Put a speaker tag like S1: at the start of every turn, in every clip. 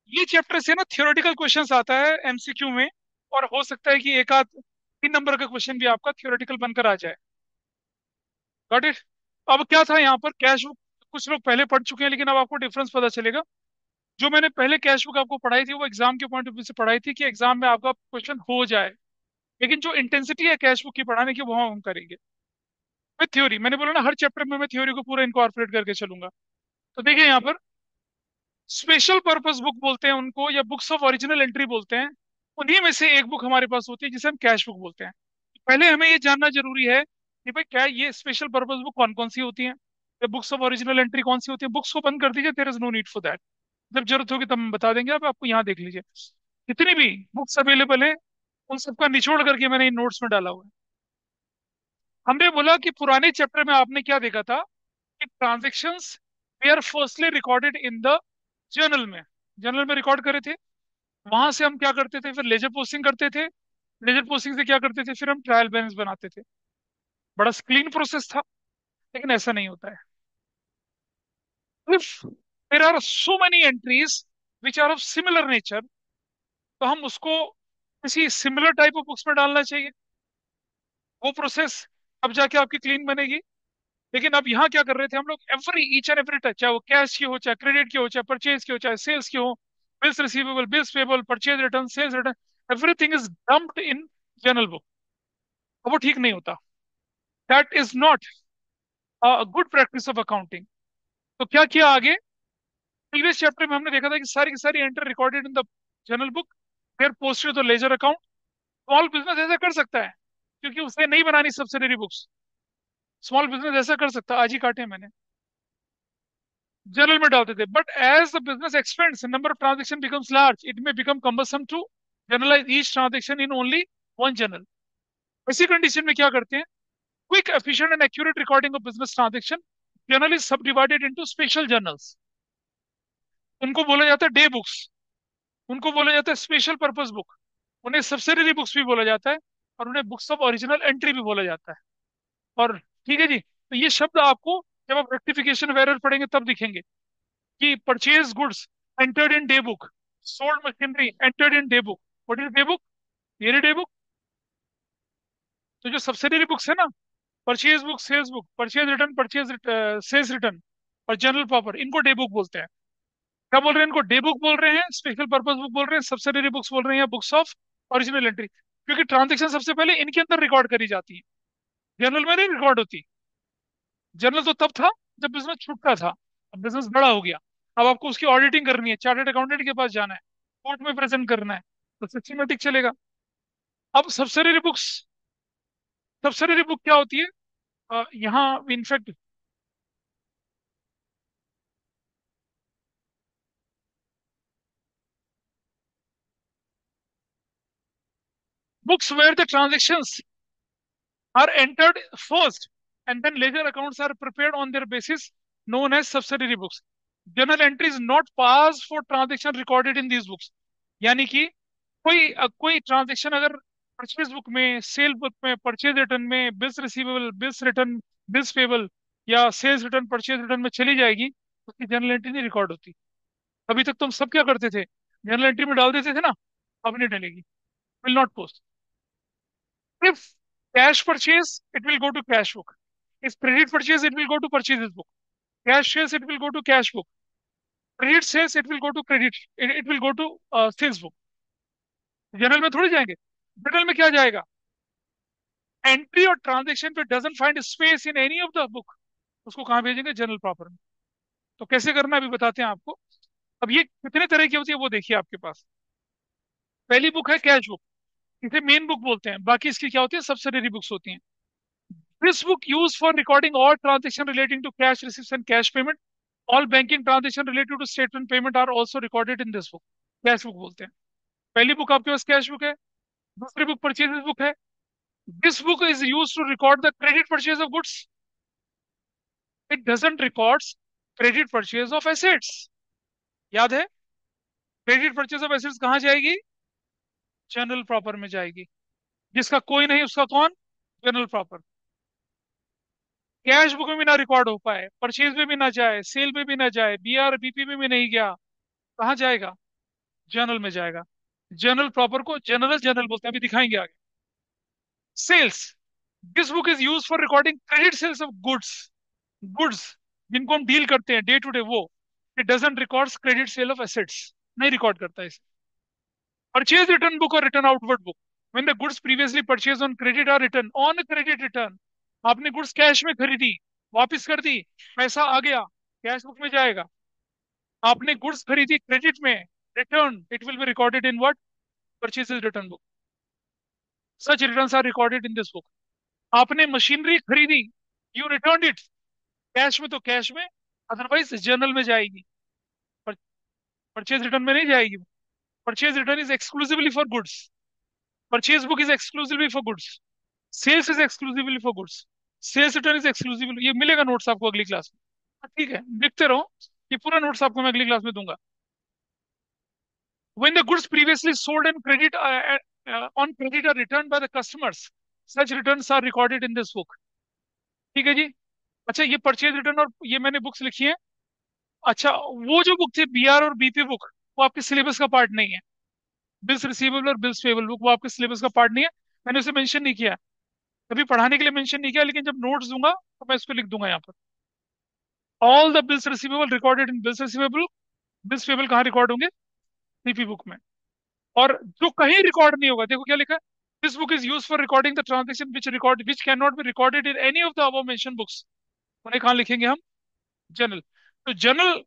S1: ये चैप्टर से ना थियोरेटिकल क्वेश्चंस आता है एमसीक्यू में, और हो सकता है कि एक आध 3 नंबर का क्वेश्चन भी आपका थियोरेटिकल बनकर आ जाए। Got it. अब क्या था यहाँ पर, कैश बुक कुछ लोग पहले पढ़ चुके हैं, लेकिन अब आपको डिफरेंस पता चलेगा। जो मैंने पहले कैश बुक आपको पढ़ाई थी वो एग्जाम के पॉइंट ऑफ व्यू से पढ़ाई थी कि एग्जाम में आपका क्वेश्चन हो जाए, लेकिन जो इंटेंसिटी है कैश बुक की पढ़ाने की वो हम करेंगे विथ थ्योरी। मैंने बोला ना, हर चैप्टर में मैं थ्योरी को पूरा इनकॉर्पोरेट करके चलूंगा। तो देखिए यहाँ पर, स्पेशल पर्पस बुक बोलते हैं उनको, या बुक्स ऑफ ओरिजिनल एंट्री बोलते हैं। उन्हीं में से एक बुक हमारे पास होती है जिसे हम कैश बुक बोलते हैं। पहले हमें ये जानना जरूरी है कि भाई क्या ये स्पेशल पर्पस बुक कौन कौन सी होती हैं, या बुक्स ऑफ ओरिजिनल एंट्री कौन सी होती है। बुक्स को बंद कर दीजिए, there is no need for that. जब जरूरत होगी तब हम बता देंगे। अब आपको यहाँ देख लीजिए, जितनी भी बुक्स अवेलेबल है उन सबका निचोड़ करके मैंने इन नोट्स में डाला हुआ है। हमने बोला कि पुराने चैप्टर में आपने क्या देखा था कि transactions they are firstly recorded in the journal में। जर्नल में रिकॉर्ड करे थे, वहां से हम क्या करते थे, फिर लेजर पोस्टिंग करते थे। लेजर पोस्टिंग से क्या करते थे, फिर हम ट्रायल बैलेंस बनाते थे। बड़ा क्लीन प्रोसेस था, लेकिन ऐसा नहीं होता है। If there are so many entries which are of similar nature, तो हम उसको किसी सिमिलर टाइप ऑफ बुक्स में डालना चाहिए। वो प्रोसेस अब जाके आपकी क्लीन बनेगी। लेकिन अब यहाँ क्या कर रहे थे हम लोग, every each and every touch, चाहे वो कैश की हो, चाहे क्रेडिट की हो, चाहे परचेज की हो, चाहे सेल्स की हो, bills receivable, bills payable, purchase return, sales return, everything is dumped in journal book. अब वो ठीक नहीं होता। That is not good practice of accounting. तो क्या किया आगे, प्रीवियस चैप्टर में हमने देखा था कि सारी की सारी enter recorded in the journal book, फिर posted the ledger account. Small business ऐसा कर सकता है, क्योंकि उसे नहीं बनानी सब्सिडरी बुक्स। स्मॉल बिजनेस ऐसा कर सकता है, आज ही काटे मैंने, जर्नल में डालते थे। But as the business expands, number of transaction becomes large, it में become cumbersome to journalize each transaction in only one journal. ऐसी कंडीशन में क्या करते हैं, quick efficient and accurate recording of business transaction, journal is sub divided into special journals. उनको बोला जाता है डे बुक्स, उनको बोला जाता है स्पेशल पर्पस बुक, उन्हें सब्सिडरी बुक्स भी बोला जाता है, और उन्हें बुक्स ऑफ ओरिजिनल एंट्री भी बोला जाता है। और ठीक है जी, तो ये शब्द आपको जब आप रेक्टिफिकेशन ऑफ एरर पढ़ेंगे तब दिखेंगे कि purchase goods entered in day book, sold machinery entered in day book. What is day book, ये डे बुक। तो जो सब्सिडरी बुक्स है ना, purchase book, sales book, purchase return, purchase sales return और जनरल प्रॉपर, इनको day book बोलते हैं। क्या बोल रहे हैं, इनको डे बुक बोल रहे हैं, स्पेशल पर्पस बुक बोल रहे हैं, सब्सिडरी बुक्स बोल रहे हैं, या बुक्स ऑफ ओरिजिनल एंट्री, क्योंकि ट्रांजेक्शन सबसे पहले इनके अंदर रिकॉर्ड करी जाती है, जर्नल में नहीं रिकॉर्ड होती। जर्नल तो तब था जब बिजनेस छूटता था, अब बिजनेस बड़ा हो गया, अब आपको उसकी ऑडिटिंग करनी है, चार्टर्ड अकाउंटेंट के पास जाना है, कोर्ट में प्रेजेंट करना है, तो सिस्टमेटिक चलेगा। अब सब्सिडरी बुक्स, सब्सिडरी बुक क्या होती है, यहाँ in fact books where the transactions are entered first and then ledger accounts are prepared on their basis, known as subsidiary books. Journal entry is not passed for transaction recorded in these books. यानी कि कोई transaction अगर purchase book में, cell book में, purchase return में, bills receivable, bills return, bills payable, या sales return, purchase return में चली जाएगी, उसकी जर्नल एंट्री नहीं रिकॉर्ड होती। अभी तक तुम सब क्या करते थे, जर्नल एंट्री में डाल देते थे ना, अब नहीं डलेगी, will not post. If cash purchase, it will go to cash book. If credit purchase, it will go to purchases book. Cash sales, it will go to cash book. Credit sales, it will go to credit. It will go to sales book. General में थोड़ी जाएंगे, general में क्या जाएगा, entry और transaction पे doesn't find space in any of the book, उसको कहाँ भेजेंगे, जनरल प्रॉपर में। तो कैसे करना अभी बताते हैं आपको। अब ये कितने तरह की होती है वो देखिए आपके पास। पहली बुक है कैश बुक, इसे मेन बुक बोलते हैं, बाकी इसकी क्या होती है, सब्सिडरी बुक्स होती हैं। This book used for recording all transactions relating to cash receipts and cash payment. All banking transactions related to statement payment are also recorded in this book. Cash book बोलते हैं। पहली book आपके पास cash book है, दूसरी book purchase book है। This book is use to record the credit purchase of goods, it doesn't records credit purchase of assets. याद है, क्रेडिट परचेज ऑफ एसेट्स कहाँ जाएगी, जनरल प्रॉपर में जाएगी। जिसका कोई नहीं उसका कौन, जनरल प्रॉपर। कैश बुक में भी ना रिकॉर्ड हो पाए, परचेज में भी ना जाए, सेल में भी ना जाए, बीआर बीपी में भी नहीं गया, कहाँ जाएगा, जर्नल में जाएगा। जर्नल प्रॉपर को जनरल जर्नल बोलते हैं, अभी दिखाएंगे आगे। Sales, this book is use for recording credit sales of goods. Goods जिनको हम डील करते हैं डे टू डे, वो it doesn't records credit sale of assets, नहीं रिकॉर्ड करता है। परचेज रिटर्न बुक और return outward book, when the goods previously purchase on credit are return on credit return. आपने गुड्स कैश में खरीदी, वापस कर दी, पैसा आ गया, कैश बुक में जाएगा। आपने गुड्स खरीदी क्रेडिट में, return, it will be recorded in what? Purchase return book. Such returns are recorded in this book. आपने मशीनरी खरीदी, यू रिटर्न इट, कैश में तो कैश में, अदरवाइज जर्नल में जाएगी, पर, परचेज रिटर्न में नहीं जाएगी। Purchase return is exclusively for goods, purchase book is exclusively for goods, sales is exclusively for goods, sales return is exclusively. ये मिलेगा नोट्स आपको अगली क्लास में। हाँ, ठीक है, लिखते रहो, ये पूरा नोट्स आपको मैं अगली क्लास में दूंगा। When the goods previously sold and credit on credit are returned by the customers, such returns are recorded in this book। ठीक है जी। अच्छा, ये परचेज रिटर्न और ये मैंने बुक्स लिखी हैं। अच्छा, वो जो बुक थी बीआर और बीपी बुक, वो आपके सिलेबस का पार्ट नहीं है। बिल्स रिसीवेबल और बिल्स पेबल बुक वो आपके सिलेबस का पार्ट नहीं है, मैंने उसे मेंशन नहीं किया, कभी पढ़ाने के लिए मेंशन नहीं किया, लेकिन जब नोट्स दूंगा तो मैं इसको लिख दूंगा यहाँ पर। All the bills receivable recorded in bills receivable, bills payable कहाँ रिकॉर्ड होंगे? बीपी बुक में। और जो कहीं रिकॉर्ड नहीं होगा, देखो क्या लिखा है, this book is use for recording the transaction which can not be recorded in any of the above mention books. उन्हें कहाँ लिखेंगे हम? जनरल। तो जनरल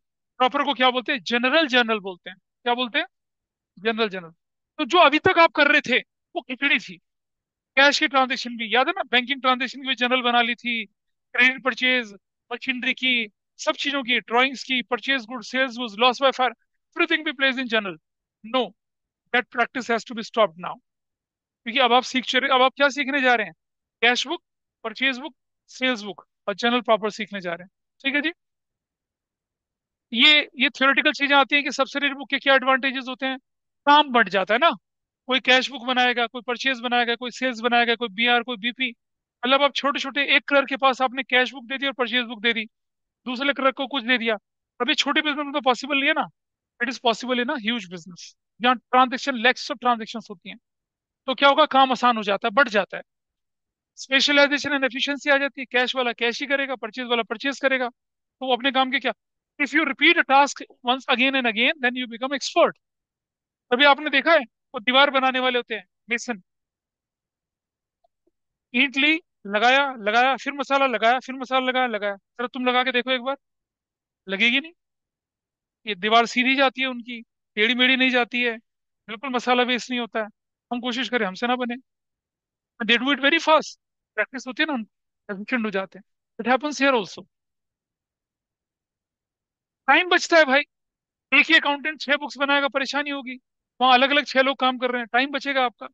S1: प्रॉपर को क्या बोलते हैं? जनरल जर्नल बोलते हैं। क्या बोलते हैं? General journal. तो जो अभी तक आप कर रहे थे वो खिचड़ी थी। कैश की ट्रांजेक्शन भी याद है ना, बैंकिंग ट्रांजेक्शन की भी जनरल बना ली थी, क्रेडिट परचेज, मशीनरी की, सब चीजों की, ड्राइंग्स की, purchase good, sales good, loss by fire, everything be place in journal. No, that practice has to be stopped now. क्योंकि अब आप अब आप क्या सीखने जा रहे हैं? Cash book, purchase book, sales book और जनरल प्रॉपर सीखने जा रहे हैं। ठीक है जी। ये थ्योरेटिकल चीजें आती हैं कि सब्सिडरी बुक के क्या एडवांटेजेस होते हैं। काम बढ़ जाता है ना, कोई कैश बुक बनाएगा, कोई परचेज बनाएगा, कोई सेल्स बनाएगा, कोई बीआर, कोई बीपी। मतलब आप छोटे छोटे, एक क्लर्क के पास आपने कैश बुक दे दी और परचेज बुक दे दी, दूसरे क्लर्क को कुछ दे दिया। अभी छोटे बिजनेस में तो पॉसिबल नहीं है ना। It is possible in huge business, जहाँ ट्रांजेक्शन, लैक्स ऑफ ट्रांजेक्शन होती हैं। तो क्या होगा, काम आसान हो जाता है, बढ़ जाता है, स्पेशलाइजेशन एंड एफिशिएंसी आ जाती है। कैश वाला कैश ही करेगा, परचेज वाला परचेज करेगा, तो वो अपने काम के क्या। If you repeat a task once again and again then you become expert. तभी आपने देखा है वो दीवार बनाने वाले होते हैं, मेसन, ईंट ली, लगाया लगाया, फिर मसाला लगाया, फिर मसाला लगाया लगाया, सर तुम लगा के देखो एक बार, लगेगी नहीं। ये दीवार सीधी जाती है उनकी, टेढ़ी मेढ़ी नहीं जाती है, बिल्कुल मसाला वेस्ट नहीं होता है। हम कोशिश करें हमसे ना बने। They do it very fast, practice होती है ना, एफिशिएंट हो जाते हैं। It happens here also. Time बचता है भाई। एक ही अकाउंटेंट 6 बुक्स बनाएगा, परेशानी होगी। वहां अलग अलग 6 लोग काम कर रहे हैं, टाइम बचेगा आपका।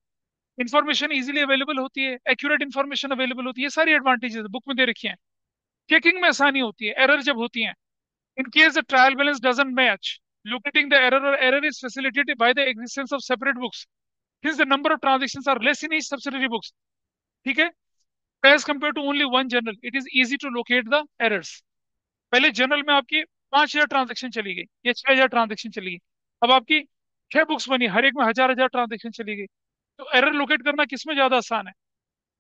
S1: इन्फॉर्मेशन इजीली अवेलेबल होती है, एक्यूरेट इन्फॉर्मेशन अवेलेबल होती है, सारी एडवांटेजेस बुक में दे रखी हैं। चेकिंग में आसानी होती है, एरर जब होती है, in case the trial balance doesn't match, locating the error और error is facilitated by the existence of separate books, since the number of transactions are less in each subsidiary books। ठीक है, as compare to only one journal it is easy to locate the errors. पहले journal में आपकी 5,000 transaction चली गई या 6,000 transaction चली गई, अब आपकी 6 बुक्स बनी, हर एक में हजार हजार ट्रांजेक्शन चली गई। तो एरर लोकेट करना किसमें ज्यादा आसान है?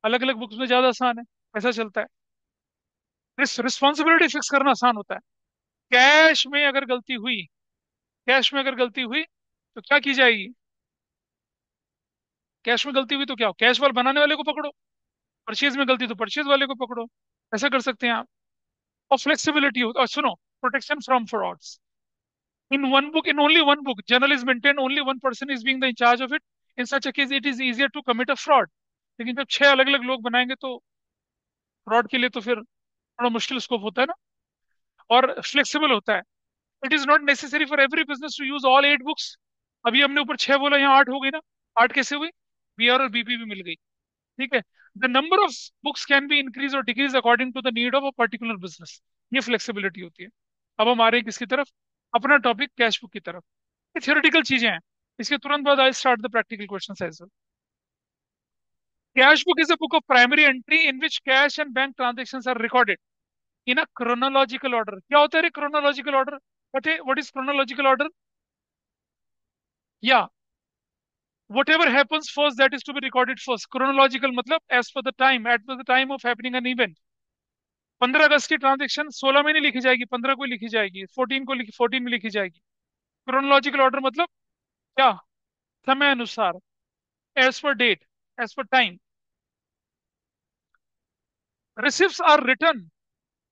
S1: अलग अलग बुक्स में ज्यादा आसान है। ऐसा चलता है। रिस्पॉन्सिबिलिटी फिक्स करना आसान होता है। कैश में अगर गलती हुई, कैश में अगर गलती हुई तो क्या की जाएगी? कैश में गलती हुई तो क्या हो, कैश वाले बनाने वाले को पकड़ो, परचेज में गलती तो परचेज वाले को पकड़ो। ऐसा कर सकते हैं आप। और फ्लेक्सिबिलिटी हो, और सुनो, protection from frauds. In one book, in only one book, journal is maintained, only one person is being the in charge of it. In such a case, it is easier to commit a fraud। लेकिन जब 6 अलग अलग लोग बनाएंगे तो fraud के लिए तो फिर थोड़ा मुश्किल स्कोप होता है ना। और फ्लेक्सिबल होता है। It is not necessary for every business to use all 8 books. अभी हमने ऊपर 6 बोला, यहाँ 8 हो गई ना। 8 कैसे हुई? बीआर और बीपी भी मिल गई। ठीक है। The number of books can be increase और decrease according to the need of a particular business. ये फ्लेक्सिबिलिटी होती है। अब हम आ रहे हैं किसकी तरफ? अपना टॉपिक कैश बुक की तरफ। ये थियोरेटिकल चीजें हैं। इसके तुरंत बाद I start the practical question as well. Cash book is a book of primary entry in which cash and bank transactions are recorded in a chronological order. क्या होता है chronological order? What is chronological order? या whatever happens first that is to be recorded first, chronological मतलब as per the time, at the time of happening an event. 15 अगस्त की transaction 16 में नहीं लिखी जाएगी, 15 को लिखी जाएगी, 14 को लिखी, 14 में लिखी जाएगी। क्रोनोलॉजिकल ऑर्डर मतलब क्या, समय अनुसार, as per date, as per time. Receipts are written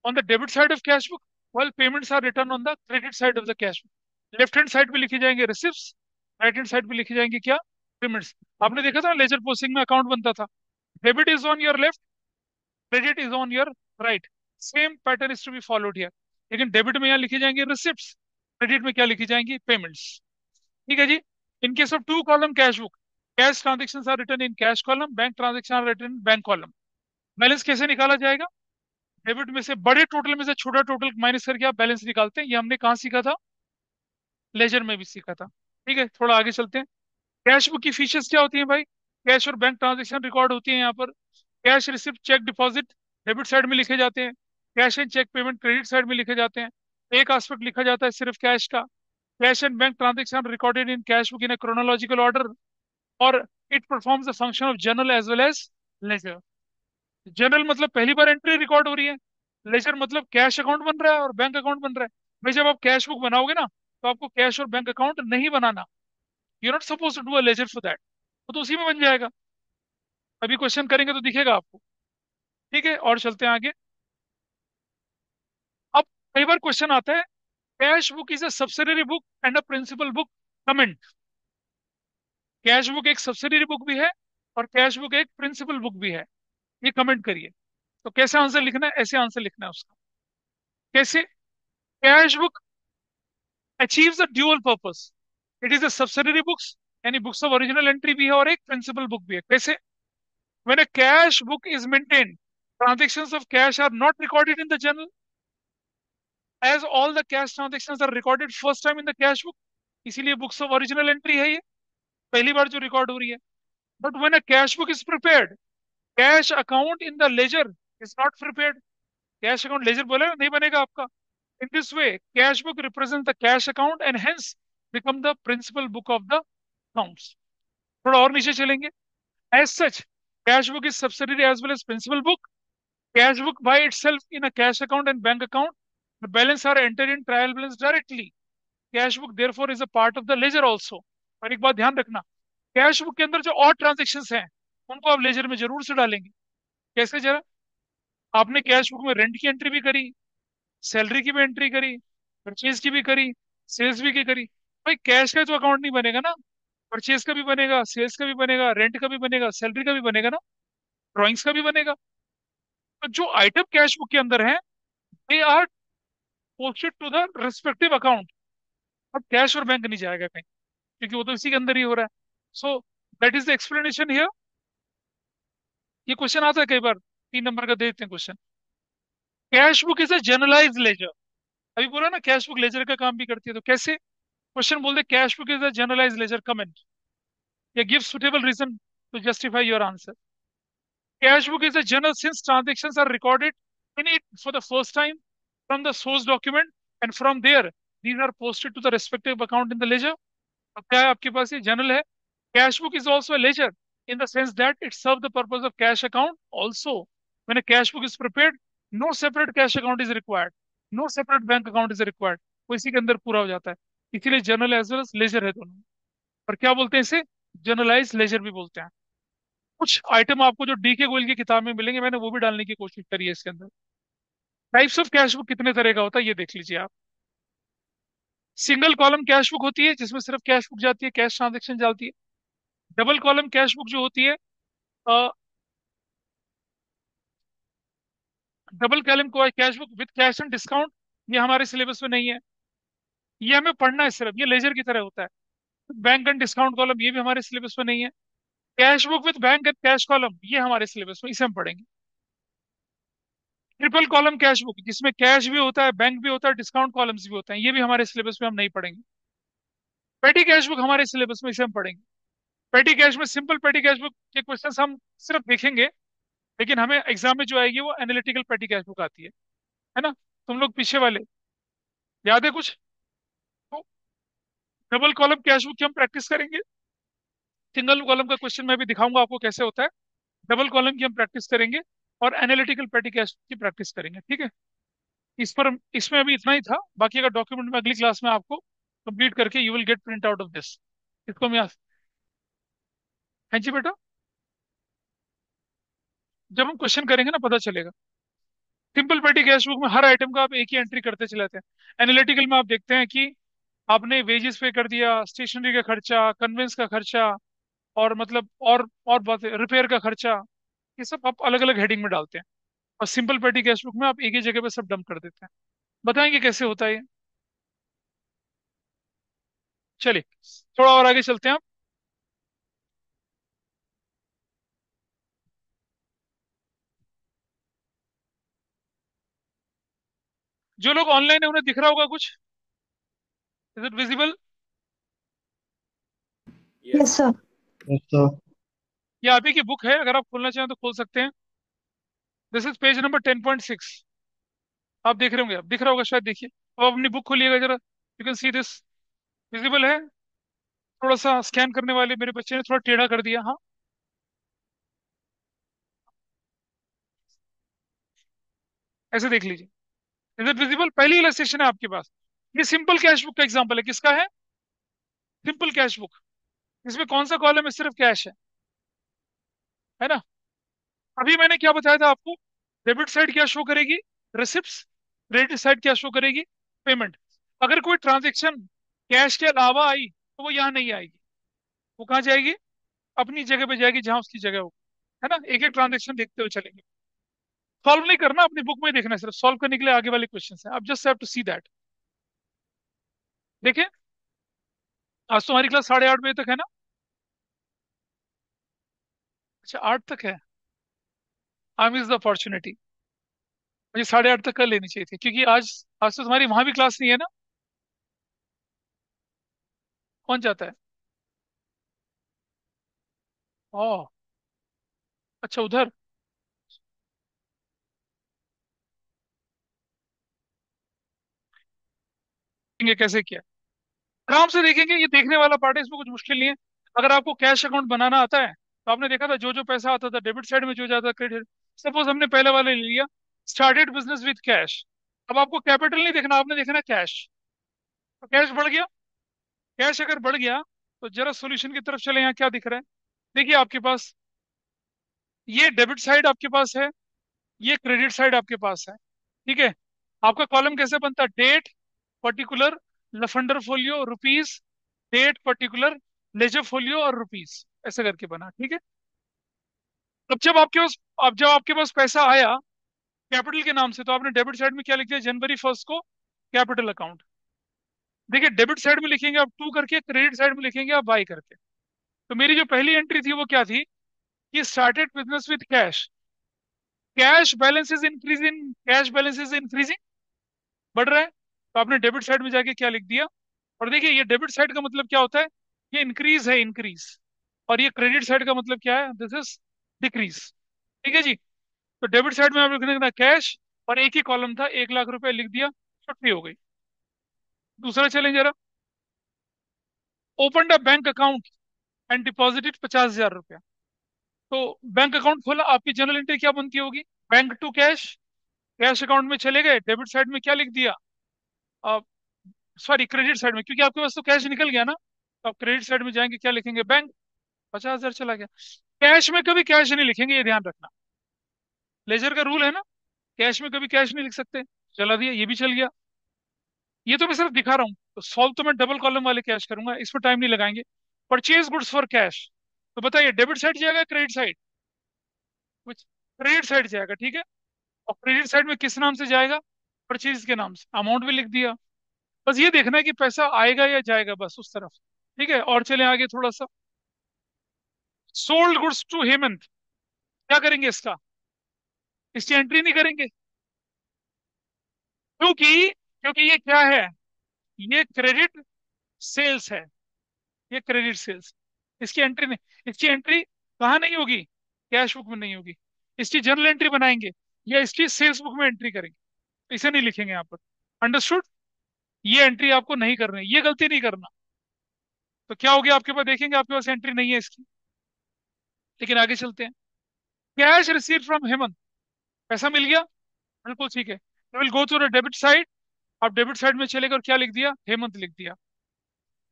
S1: on the debit side of cash book while payments are written on the credit side of the cash book। Left hand side पे लिखी जाएंगे receipts, right hand side पे लिखी जाएंगे क्या, payments. आपने देखा था लेजर पोस्टिंग में अकाउंट बनता था, debit is on your left, credit is on your right. Same pattern is to be followed here, लेकिन डेबिट में यहाँ लिखी जाएंगी रिसिप्ट्स, क्रेडिट में क्या लिखी जाएंगी, पेमेंट्स। ठीक है जी। In case of two column cash book, cash transaction are written in cash column, bank transaction are written in bank column. Balance कैसे निकाला जाएगा, डेबिट में से बड़े टोटल में से छोटा टोटल माइनस करके आप बैलेंस निकालते हैं। ये हमने कहाँ सीखा था, लेजर में भी सीखा था। ठीक है, थोड़ा आगे चलते हैं। कैश बुक की फीचर्स क्या होती हैं भाई, कैश और बैंक ट्रांजेक्शन रिकॉर्ड होती है यहाँ पर। Cash receipt, cheque deposit debit side में लिखे जाते हैं, cash and cheque payment credit side में लिखे जाते हैं। एक एस्पेक्ट लिखा जाता है सिर्फ कैश का। Cash and bank transaction recorded in cash book in a chronological order, और it performs the function of journal as well as ledger. Journal मतलब पहली बार एंट्री रिकॉर्ड हो रही है, लेजर मतलब कैश अकाउंट बन रहा है और बैंक अकाउंट बन रहा है। भाई जब आप कैश बुक बनाओगे ना, तो आपको कैश और बैंक अकाउंट नहीं बनाना, you not suppose to do a ledger for that, वो तो उसी में बन जाएगा। अभी क्वेश्चन करेंगे तो दिखेगा आपको। ठीक है, और चलते हैं आगे। अब कई बार क्वेश्चन आता है, cash book is a subsidiary book and a principal book, comment. Cash book एक सब्सिडरी बुक भी है और कैश बुक एक प्रिंसिपल बुक भी है, ये कमेंट करिए। तो कैसे आंसर लिखना है, ऐसे आंसर लिखना है उसका। कैसे, cash book achieves a dual purpose. It is a subsidiary books, यानी बुक्स ऑफ ओरिजिनल एंट्री भी है और एक प्रिंसिपल बुक भी है। कैसे, when a cash book is maintained, transactions of cash are not recorded in the journal as all the cash transactions are recorded first time in the cash book, इसीलिए books of original entry है ये, पहली बार जो record हो रही है। But when a cash book is prepared, cash account in the ledger is not prepared। Cash account laser बोले नहीं बनेगा आपका। In this way, cash book represents the cash account and hence become the principal book of the accounts। थोड़ा और नीचे चलेंगे। As such, cash book is subsidiary as well as principal book। Cash book by itself in a cash account and bank account, the balance are entered in trial balance directly। Cash book therefore is a part of the ledger also। और एक बात ध्यान रखना, cash book के अंदर जो और transaction हैं उनको आप लेजर में जरूर से डालेंगे। कैसे जरा, आपने कैश बुक में रेंट की एंट्री भी करी, सैलरी की भी एंट्री करी, परचेज की भी करी, सेल्स भी की करी। भाई कैश का तो अकाउंट नहीं बनेगा ना, परचेज का भी बनेगा, सेल्स का भी बनेगा, रेंट का भी बनेगा, सैलरी का भी बनेगा ना, ड्रॉइंग्स का भी बनेगा। तो जो आइटम कैश बुक के अंदर है, they are posted to the respective account. अब कैश और बैंक नहीं जाएगा कहीं, क्योंकि वो तो इसी के अंदर ही हो रहा है। So that is the explanation here. ये क्वेश्चन आता है कई बार, 3 नंबर का दे देते हैं question. Cash book is a generalise ledger. अभी बोला ना कैश बुक लेजर का काम भी करती है, तो कैसे, क्वेश्चन बोल दे cash book is a generalise ledger, comment या give suitable reason to justify your answer. Cash book is a journal since transactions are recorded in it for the first time from the source document, and from there these are posted to the respective account in the ledger। अब क्या है आपके पास, ये journal है। Cash book is also a ledger in the sense that it serves the purpose of cash account also। When a cash book is prepared, no separate cash account is required, no separate bank account is required। वो इसी के अंदर पूरा हो जाता है। इसीलिए journal as well as ledger है दोनों। और क्या बोलते हैं इसे, जर्नलाइज लेजर भी बोलते हैं। कुछ आइटम आपको जो डी के गोयल की किताब में मिलेंगे, मैंने वो भी डालने की कोशिश करी है इसके अंदर। टाइप्स ऑफ कैश बुक कितने तरह का होता है ये देख लीजिए आप। सिंगल कॉलम कैश बुक होती है जिसमें सिर्फ कैश बुक जाती है, कैश ट्रांजेक्शन जाती है। डबल कॉलम कैश बुक जो होती है, double column cash book with cash and discount, ये हमारे सिलेबस में नहीं है, ये हमें पढ़ना है सिर्फ, ये लेजर की तरह होता है। बैंक एंड डिस्काउंट कॉलम, ये भी हमारे सिलेबस में नहीं है। Cash book with bank and cash column, ये हमारे सिलेबस में, इसे हम पढ़ेंगे। ट्रिपल कॉलम कैश बुक जिसमें कैश भी होता है, बैंक भी होता है, डिस्काउंट कॉलम्स भी होते हैं, ये भी हमारे सिलेबस में हम नहीं पढ़ेंगे। पेटी कैश बुक हमारे सिलेबस में, इसे हम पढ़ेंगे। पेटी कैश में सिंपल पेटी कैश बुक के क्वेश्चंस हम सिर्फ देखेंगे, लेकिन हमें एग्जाम में जो आएगी वो एनालिटिकल पेटी कैश बुक आती है ना। तुम लोग पीछे वाले, याद है कुछ, तो डबल कॉलम कैश बुक की हम प्रैक्टिस करेंगे। सिंगल कॉलम का क्वेश्चन मैं भी दिखाऊंगा आपको कैसे होता है। डबल कॉलम की हम प्रैक्टिस करेंगे और एनालिटिकल पेटी कैश की प्रैक्टिस करेंगे, ठीक है। इस पर इसमें अभी इतना ही था, बाकी का डॉक्यूमेंट में अगली क्लास में आपको कंप्लीट करके you will get print out of this. इसको मैं, हाँ जी बेटा, जब हम क्वेश्चन करेंगे ना पता चलेगा। सिंपल पेटी कैश बुक में हर आइटम का आप एक ही एंट्री करते चले जाते हैं। एनालिटिकल में आप देखते हैं कि आपने वेजेस पे कर दिया, स्टेशनरी का खर्चा, कन्वेंस का खर्चा, और मतलब और बात, रिपेयर का खर्चा, ये सब आप अलग अलग हेडिंग में डालते हैं। और सिंपल पेटी कैश बुक में आप एक ही जगह पे सब डंप कर देते हैं। बताएंगे कैसे होता है ये। चलिए थोड़ा और आगे चलते हैं आप। जो लोग ऑनलाइन है उन्हें दिख रहा होगा कुछ? Is it visible?
S2: Yes sir.
S3: Yes sir.
S1: ये आप ही की बुक है, अगर आप खोलना चाहें तो खोल सकते हैं। This is page number 10.6। आप देख रहे होंगे, आप दिख रहा होगा शायद, देखिए। अब आप अपनी बुक खोलिएगा जरा, you can see this. Visible है? थोड़ा सा स्कैन करने वाले मेरे बच्चे ने थोड़ा टेढ़ा कर दिया, हाँ। ऐसे देख लीजिए। Is it visible? पहली इलस्ट्रेशन है आपके पास। ये सिंपल कैश बुक का एग्जांपल है। किसका है? Simple cash book. इसमें कौन सा कॉलम है? सिर्फ कैश है ना। अभी मैंने क्या बताया था आपको? डेबिट साइड क्या शो करेगी? रिसिप्ट्स। क्रेडिट साइड क्या शो करेगी? पेमेंट। अगर कोई ट्रांजेक्शन कैश के अलावा आई तो वो यहाँ नहीं आएगी। वो कहाँ जाएगी? अपनी जगह पे जाएगी जहां उसकी जगह हो, है ना। एक एक ट्रांजेक्शन देखते हुए चलेंगे। सॉल्व नहीं करना, अपनी बुक में ही देखना है, सिर्फ सॉल्व करने के लिए आगे वाले क्वेश्चन है। आप just have to see that. देखिए, आज तो हमारी क्लास 8:30 बजे तक है ना? अच्छा, 8 तक है। I miss the opportunity. मुझे 8:30 तक कर लेनी चाहिए थी, क्योंकि आज आज तो तुम्हारी वहां भी क्लास नहीं है ना? कौन जाता है? ओह, अच्छा, उधर। देखेंगे कैसे किया, आराम से देखेंगे। ये देखने वाला पार्ट है, इसमें कुछ मुश्किल नहीं है। अगर आपको कैश अकाउंट बनाना आता है तो आपने देखा था जो जो पैसा आता था डेबिट साइड में, जो जाता था क्रेडिट। सपोज हमने पहले वाले ले लिया, स्टार्टेड बिजनेस विद कैश। अब आपको कैपिटल नहीं देखना, आपने देखना कैश। तो कैश बढ़ गया। कैश अगर बढ़ गया तो जरा सॉल्यूशन की तरफ चले। यहाँ क्या दिख रहा है? देखिए आपके पास ये डेबिट साइड आपके पास है, ये क्रेडिट साइड आपके पास है, ठीक है। आपका कॉलम कैसे बनता है? डेट पर्टिकुलर, लफंडर folio rupees, date particular, ledger folio और रुपीज, ऐसे करके बना, ठीक है। अब जब आपके पास पैसा आया कैपिटल के नाम से, तो आपने डेबिट साइड में क्या लिख दिया? जनवरी 1 को कैपिटल अकाउंट। देखिए, डेबिट साइड में लिखेंगे आप टू करके, क्रेडिट साइड में लिखेंगे आप बाई करके। तो मेरी जो पहली एंट्री थी वो क्या थी? कि started business with cash, cash balance is increasing, cash balance is increasing, बढ़ रहा है। तो आपने डेबिट साइड में जाके क्या लिख दिया? और देखिए, ये डेबिट साइड का मतलब क्या होता है? ये इंक्रीज है, इंक्रीज। और ये क्रेडिट साइड का मतलब क्या है? दिस इज डिक्रीज, ठीक है जी। तो डेबिट साइड में आप लिखने का कैश, और एक ही कॉलम था, 1 लाख रुपए लिख दिया, छुट्टी हो गई। दूसरा चलें जरा। Open a bank account and deposited 50,000 रुपया। तो बैंक अकाउंट खोला, आपकी जनरल एंट्री क्या बनती होगी? Bank to cash, cash account में चले गए, डेबिट साइड में क्या लिख दिया? सॉरी, क्रेडिट साइड में, क्योंकि आपके पास तो कैश निकल गया ना, तो आप क्रेडिट साइड में जाएंगे, क्या लिखेंगे? बैंक। 50,000 चला गया। कैश में कभी कैश नहीं लिखेंगे, ये ध्यान रखना। लेजर का रूल है ना, कैश में कभी कैश नहीं लिख सकते। चला दिया, ये भी चल गया। ये तो मैं सिर्फ दिखा रहा हूँ, तो सॉल्व तो मैं डबल कॉलम वाले कैश करूंगा, इसमें टाइम नहीं लगाएंगे। परचेज गुड्स फॉर कैश, तो बताइए डेबिट साइड जाएगा क्रेडिट साइड? कुछ क्रेडिट साइड जाएगा, ठीक है। और क्रेडिट साइड में किस नाम से जाएगा? परचेज के नाम से। अमाउंट भी लिख दिया। बस ये देखना है कि पैसा आएगा या जाएगा, बस उस तरफ। ठीक है, और चले आगे थोड़ा सा। सोल्ड गुड्स टू हेमंत, क्या करेंगे इसका? इसकी एंट्री नहीं करेंगे, क्योंकि क्योंकि ये क्या है? ये क्रेडिट सेल्स है, ये क्रेडिट सेल्स। इसकी एंट्री नहीं। इसकी एंट्री कहाँ नहीं होगी? कैश बुक में नहीं होगी। इसकी जर्नल एंट्री बनाएंगे या इसकी सेल्स बुक में एंट्री करेंगे। इसे नहीं लिखेंगे यहाँ पर। अंडरस्टूड? ये एंट्री आपको नहीं करनी, ये गलती नहीं करना। तो क्या हो गया आपके पास, देखेंगे आपके पास एंट्री नहीं है इसकी। लेकिन आगे चलते हैं। कैश रिसीव फ्रॉम हेमंत, पैसा मिल गया, बिल्कुल ठीक है। You will go to the debit side. आप डेबिट साइड में चलेकर क्या लिख दिया, हेमंत लिख दिया।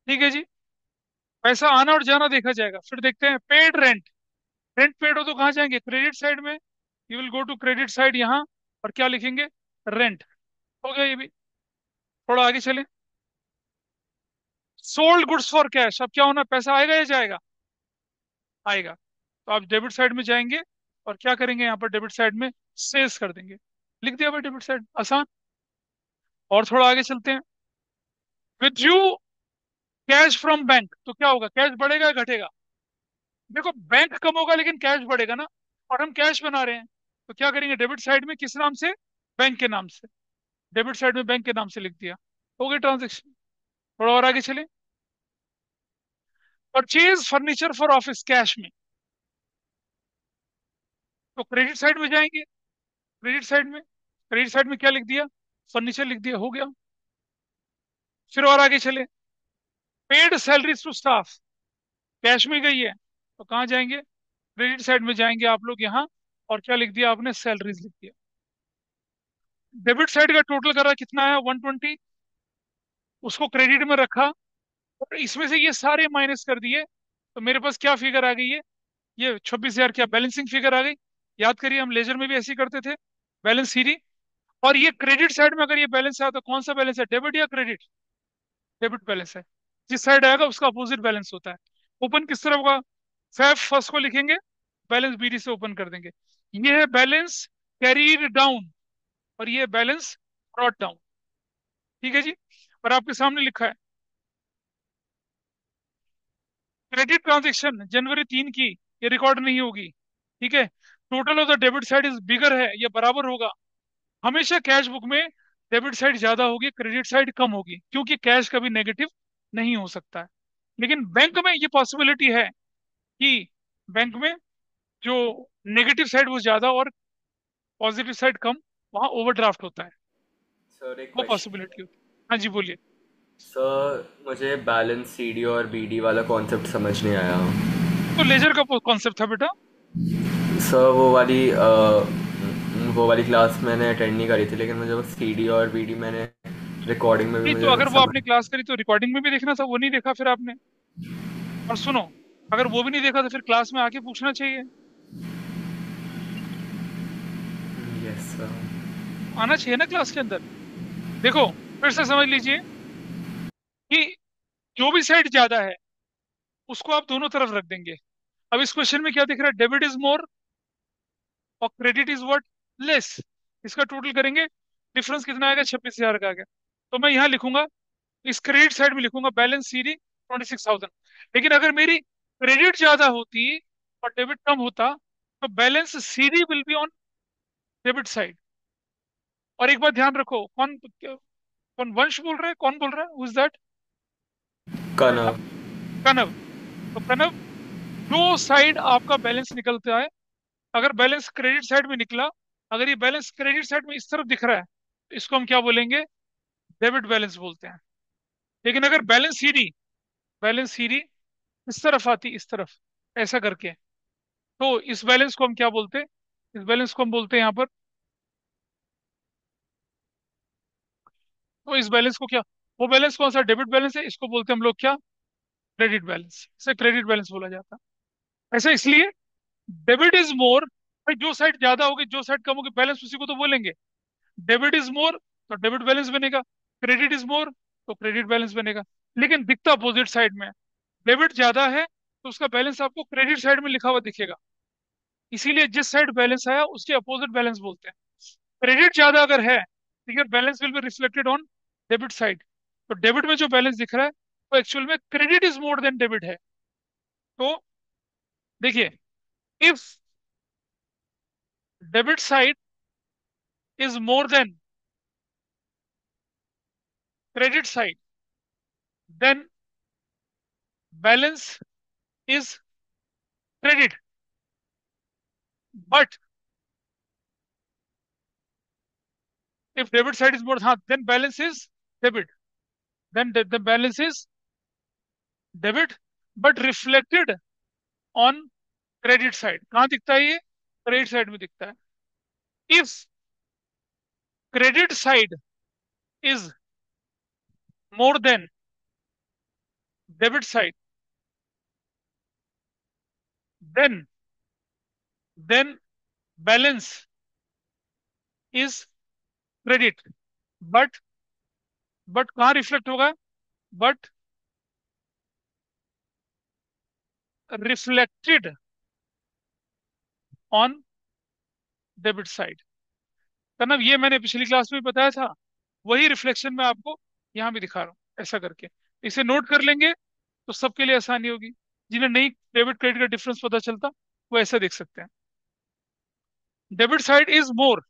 S1: ठीक है जी। पैसा आना और जाना देखा जाएगा। फिर देखते हैं पेड रेंट। रेंट पेड हो तो कहाँ जाएंगे, क्रेडिट साइड में। You will go to credit side यहाँ, और क्या लिखेंगे, रेंट। हो गया ये भी। थोड़ा आगे चले। सोल्ड गुड्स फॉर कैश, अब क्या होना, पैसा आएगा या जाएगा, आएगा। तो आप डेबिट साइड में जाएंगे और क्या करेंगे, यहाँ पर डेबिट साइड में सेल्स कर देंगे। लिख दिया भाई डेबिट साइड, आसान। और थोड़ा आगे चलते हैं। विथड्रू कैश फ्रॉम बैंक, तो क्या होगा, कैश बढ़ेगा या घटेगा। देखो बैंक कम होगा लेकिन कैश बढ़ेगा ना, और हम कैश बना रहे हैं। तो क्या करेंगे, डेबिट साइड में किस नाम से, बैंक के नाम से। डेबिट साइड में बैंक के नाम से लिख दिया। हो गई ट्रांजेक्शन। थोड़ा और आगे चले। Purchase furniture for office, cash में। तो क्रेडिट साइड में जाएंगे, क्रेडिट साइड में क्या लिख दिया, फर्नीचर लिख दिया, हो गया। फिर और आगे चले। Paid salaries to staff, cash में गई है, तो कहाँ जाएंगे, क्रेडिट साइड में जाएंगे आप लोग यहाँ, और क्या लिख दिया आपने, सैलरीज लिख दिया। डेबिट साइड का टोटल करा कितना है, 120, उसको क्रेडिट में रखा, और इसमें से ये सारे माइनस कर दिए। तो मेरे पास क्या फिगर आ गई है, ये 26,000 क्या बैलेंसिंग फिगर आ गई। याद करिए हम लेजर में भी ऐसे ही करते थे, बैलेंस सीरी। और ये क्रेडिट साइड में अगर ये बैलेंस आया तो कौन सा बैलेंस है, डेबिट या क्रेडिट, डेबिट बैलेंस है। जिस साइड आएगा उसका अपोजिट बैलेंस होता है। ओपन किस तरह होगा, फैब फर्स्ट को लिखेंगे, बैलेंस बीडी से ओपन कर देंगे। ये है बैलेंस कैरीड डाउन, और ये बैलेंस ब्रॉट डाउन। ठीक है जी। और आपके सामने लिखा है क्रेडिट ट्रांजेक्शन जनवरी 3 की, ये रिकॉर्ड नहीं होगी। ठीक है। Total of the debit side is bigger है, ये बराबर होगा। हमेशा कैश बुक में डेबिट साइड ज्यादा होगी, क्रेडिट साइड कम होगी, क्योंकि कैश कभी नेगेटिव नहीं हो सकता है। लेकिन बैंक में ये पॉसिबिलिटी है कि बैंक में जो नेगेटिव साइड वो ज्यादा और पॉजिटिव साइड कम, वहां ओवरड्राफ्ट होता है।
S2: सर एक
S1: वो
S2: क्वेश्चन।
S1: पॉसिबिलिटी होती है। हाँ जी बोलिए।
S2: सर मुझे बैलेंस सीडी और बीडी वाला कॉन्सेप्ट समझ नहीं आया।
S1: तो लेजर का कॉन्सेप्ट था बेटा।
S2: सर वो वाली क्लास मैंने अटेंड नहीं करी थी, लेकिन मुझे वो सीडी और बीडी मैंने रिकॉर्डिंग में भी
S1: नहीं तो
S2: मुझे
S1: अगर वो
S2: समझ।
S1: आपने क्लास करी तो रिकॉर्डिंग में भी देखना था, वो नहीं देखा फिर आपने। और सुनो, अगर वो भी नहीं देखा तो फिर क्लास में आके पूछना चाहिए।
S2: Yes sir.
S1: आना चाहिए ना क्लास के अंदर। देखो फिर से समझ लीजिए कि जो भी साइड ज्यादा है उसको आप दोनों तरफ रख देंगे। अब इस क्वेश्चन में क्या दिख रहा है, डेबिट इज मोर और क्रेडिट इज व्हाट, लेस। इसका टोटल करेंगे, डिफरेंस कितना आएगा, 26,000 का आ गया। तो मैं यहाँ लिखूंगा, इस क्रेडिट साइड में लिखूंगा बैलेंस सीडी 26,000। लेकिन अगर मेरी क्रेडिट ज्यादा होती और डेबिट कम होता, तो balance CD will be on debit side. और एक बात ध्यान रखो, कौन कौन वंश बोल रहा है, कौन बोल रहा है, हु इज दैट,
S2: कनव।
S1: कनव। तो कनव, जो साइड आपका बैलेंस निकलता है, अगर बैलेंस क्रेडिट साइड में निकला, अगर ये बैलेंस क्रेडिट साइड में इस तरफ दिख रहा है, तो इसको हम क्या बोलेंगे, डेबिट बैलेंस बोलते हैं। लेकिन अगर बैलेंस सीडी इस तरफ आती, इस तरफ ऐसा करके, तो इस बैलेंस को हम क्या बोलते हैं, इस बैलेंस को हम बोलते हैं यहाँ पर, तो इस बैलेंस को क्या, वो बैलेंस कौन सा, डेबिट बैलेंस है, इसको बोलते हैं हम लोग क्या, क्रेडिट बैलेंस। इसे क्रेडिट बैलेंस बोला जाता है। ऐसा इसलिए, डेबिट इज मोर, भाई जो साइड ज्यादा होगी जो साइड कम होगी बैलेंस उसी को तो बोलेंगे। डेबिट इज मोर तो डेबिट बैलेंस बनेगा, क्रेडिट इज मोर तो क्रेडिट बैलेंस बनेगा। लेकिन दिखता अपोजिट साइड में है। डेबिट ज्यादा है तो उसका बैलेंस आपको क्रेडिट साइड में लिखा हुआ दिखेगा। इसीलिए जिस साइड बैलेंस आया उसके अपोजिट बैलेंस बोलते हैं। क्रेडिट ज्यादा अगर है तो your balance will be reflected on debit side. तो डेबिट में जो बैलेंस दिख रहा है वो एक्चुअल में credit is more than debit है। तो देखिए, if debit side is more than credit side, then balance is credit. But if debit side is more, हाँ, then balance is debit, then the balance is debit, but reflected on credit side. कहाँ दिखता है ये? Credit side में दिखता है। If credit side is more than debit side, then then balance is credit, but कहाँ reflect होगा? But reflected on debit side. मतलब ये मैंने पिछली क्लास में भी बताया था, वही रिफ्लेक्शन मैं आपको यहाँ भी दिखा रहा हूँ ऐसा करके। इसे नोट कर लेंगे तो सबके लिए आसानी होगी। जिन्हें नहीं डेबिट क्रेडिट का डिफरेंस पता चलता, वो ऐसा देख सकते हैं। Debit side is more,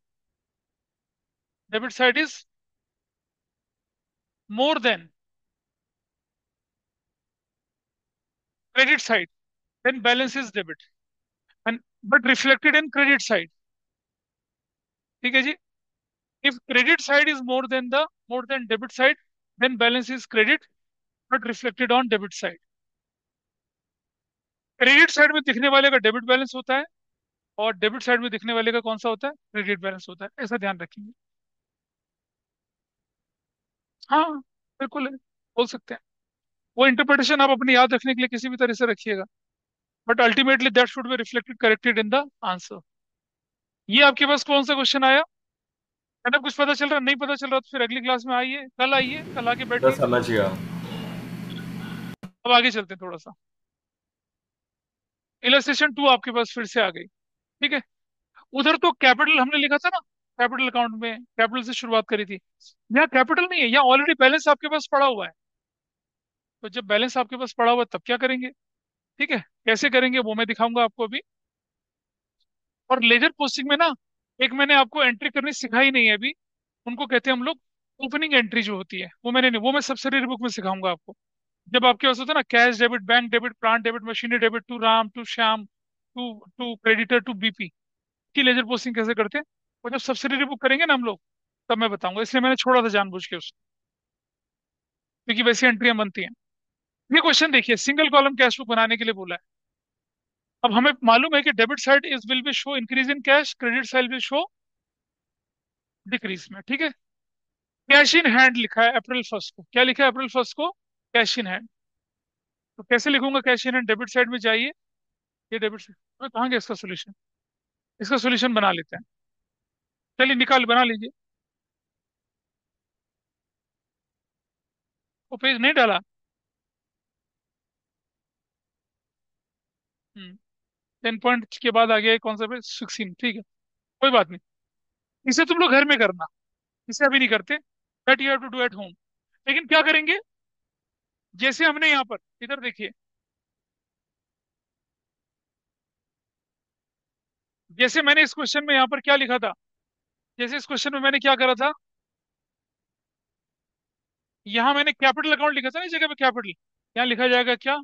S1: debit side is more than credit side, then balance is debit and but reflected in credit side. ठीक है जी। If credit side is more than debit side, then balance is credit but reflected on debit side. Credit side में दिखने वाले का debit balance होता है, और डेबिट साइड में दिखने वाले का कौन सा होता है? क्रेडिट बैलेंस होता है। ऐसा ध्यान रखेंगे। हाँ, बिल्कुल है, बोल सकते हैं। वो इंटरप्रिटेशन आप अपनी याद रखने के लिए किसी भी तरह से रखिएगा, but ultimately that should be reflected corrected in the answer. ये आपके पास कौन सा क्वेश्चन आया? मैडम कुछ पता चल रहा, नहीं पता चल रहा तो फिर अगली क्लास में आइए, कल आइए, कल आके
S2: तो
S1: बैठिए।
S2: समझ गया।
S1: अब आगे चलते हैं थोड़ा सा। इलस्ट्रेशन 2 आपके पास फिर से आ गई। ठीक है। उधर तो कैपिटल हमने लिखा था ना, कैपिटल अकाउंट में कैपिटल से शुरुआत करी थी। यहाँ कैपिटल नहीं है, यहाँ ऑलरेडी बैलेंस आपके पास पड़ा हुआ है। तो जब बैलेंस आपके पास पड़ा हुआ है तब क्या करेंगे? ठीक है, कैसे करेंगे वो मैं दिखाऊंगा आपको अभी। और लेजर पोस्टिंग में ना, एक मैंने आपको एंट्री करनी सिखाई नहीं है अभी, उनको कहते हैं हम लोग ओपनिंग एंट्री जो होती है, वो मैंने नहीं, वो मैं सब्सिडरी बुक में सिखाऊंगा आपको। जब आपके पास होता है ना cash debit, bank debit, plant debit, machinery debit, to Ram, to Shyam, to to creditor, to BP, की लेजर पोस्टिंग कैसे करते हैं, वो जब सब्सिडरी बुक करेंगे ना हम लोग, तब मैं बताऊंगा। इसलिए मैंने छोड़ा था जानबूझ के उसको, क्योंकि वैसी एंट्रियां बनती हैं। ये क्वेश्चन देखिए, सिंगल कॉलम कैश बुक बनाने के लिए बोला है। अब हमें मालूम है कि debit side is will be show increase in cash, credit side will show decrease में। ठीक है। कैश इन हैंड लिखा है अप्रैल 1 को, क्या लिखा है अप्रैल 1 को? Cash in hand. तो कैसे लिखूंगा cash in hand? Debit side में जाइए, ये डेबिट साइड में कहाँ गया इसका सोल्यूशन? इसका सोल्यूशन बना लेते हैं। चलिए निकाल, बना लीजिए। वो पेज नहीं डाला। 10 पॉइंट के बाद आ गया है कौन सा पेज? 16। ठीक है, कोई बात नहीं। इसे तुम लोग घर में करना, इसे अभी नहीं करते, that you have to do at home. लेकिन क्या करेंगे, जैसे हमने यहाँ पर, इधर देखिए, जैसे मैंने इस क्वेश्चन में यहाँ पर क्या लिखा था, जैसे इस क्वेश्चन में मैंने क्या करा था, यहाँ मैंने कैपिटल अकाउंट लिखा था ना, इस जगह पे कैपिटल, यहाँ लिखा जाएगा क्या?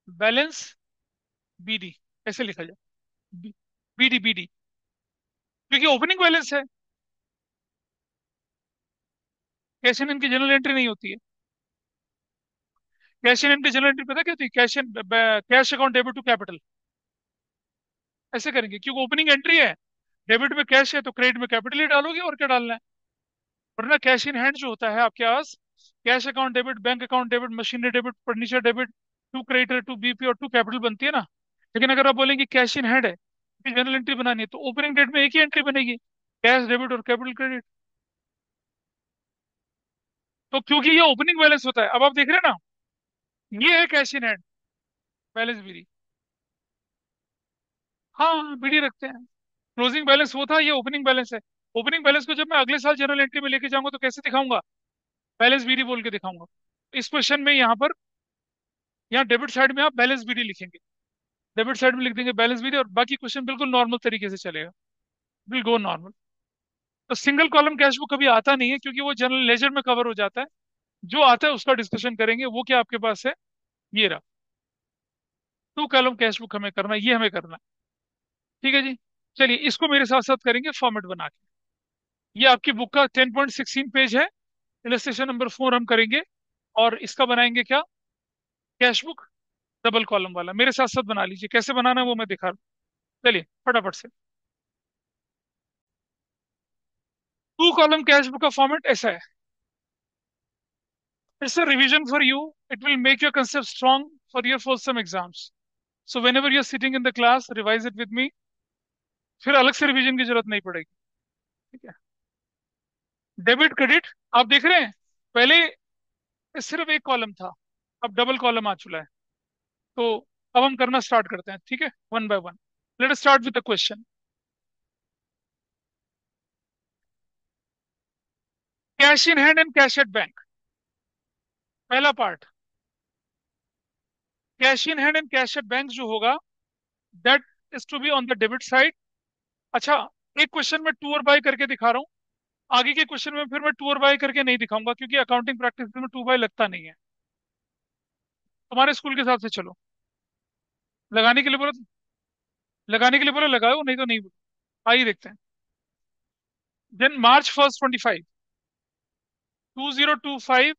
S1: बैलेंस बीडी, ऐसे लिखा जाए, बीडी बीडी, क्योंकि ओपनिंग बैलेंस है। कैश इन की जनरल एंट्री नहीं होती है। कैश इन की जनरल एंट्री पता क्या होती है? Cash account debit to capital, ऐसे करेंगे क्योंकि ओपनिंग एंट्री है। डेबिट में कैश है तो क्रेडिट में कैपिटल ही डालोगे, और क्या डालना है। वरना कैश इन हैंड जो होता है आपके पास, cash account debit, bank account debit, machinery debit, furniture debit, to creditor, to BP और टू कैपिटल बनती है ना। लेकिन अगर आप बोलेंगे कैश इन हैंड है, जनरल एंट्री बनानी है, तो ओपनिंग डेट में एक ही एंट्री बनेगी, कैश डेबिट और कैपिटल क्रेडिट। तो क्योंकि ये ओपनिंग बैलेंस होता है, अब आप देख रहे हैं ना, ये है cash in hand, balance BD. हाँ, बीडी रखते हैं। क्लोजिंग बैलेंस वो था, ये ओपनिंग बैलेंस है। ओपनिंग बैलेंस को जब मैं अगले साल जनरल एंट्री में लेके जाऊंगा तो कैसे दिखाऊंगा? बैलेंस बीडी बोल के दिखाऊंगा। इस क्वेश्चन में यहाँ पर, यहाँ डेबिट साइड में आप बैलेंस बीडी लिखेंगे, डेबिट साइड में लिख देंगे बैलेंस बीडी, और बाकी क्वेश्चन बिल्कुल नॉर्मल तरीके से चलेगा, विल गो नॉर्मल। तो सिंगल कॉलम कैश बुक कभी आता नहीं है, क्योंकि वो जनरल लेजर में कवर हो जाता है। जो आता है उसका डिस्कशन करेंगे। वो क्या आपके पास है? ये रहा, 2 कॉलम कैश बुक हमें करना है, ये हमें करना है। ठीक है जी। चलिए इसको मेरे साथ साथ करेंगे फॉर्मेट बना के। ये आपकी बुक का 10.16 पेज है, इलस्ट्रेशन नंबर 4 हम करेंगे। और इसका बनाएंगे क्या? कैश बुक डबल कॉलम वाला मेरे साथ साथ बना लीजिए, कैसे बनाना है वो मैं दिखा रहा हूँ। चलिए फटाफट से। टू कॉलम कैश बुक का फॉर्मेट ऐसा है। It's a revision for you, it will make your concept strong for your first sem exams. So whenever you're sitting in the class revise it with me, फिर अलग से revision की जरूरत नहीं पड़ेगी। ठीक है। डेबिट क्रेडिट आप देख रहे हैं, पहले सिर्फ एक कॉलम था, अब डबल कॉलम आ चुका है। तो अब हम करना स्टार्ट करते हैं, ठीक है, one by one. Let us start with the question. Cash in hand and cash at bank. पहला part, cash in hand and cash at bank जो होगा, that is to be on the debit side. अच्छा, एक question में to और bye करके दिखा रहा हूँ, आगे के क्वेश्चन में फिर मैं टू और बाय करके नहीं दिखाऊंगा, क्योंकि अकाउंटिंग प्रैक्टिस में टू बाय लगता नहीं है। तुम्हारे स्कूल के हिसाब से चलो। लगाने के लिए बोलो, लगाने के लिए बोलो लगाओ, नहीं तो नहीं बोलो। आइए देखते हैं। Then March 1st 25, 2025,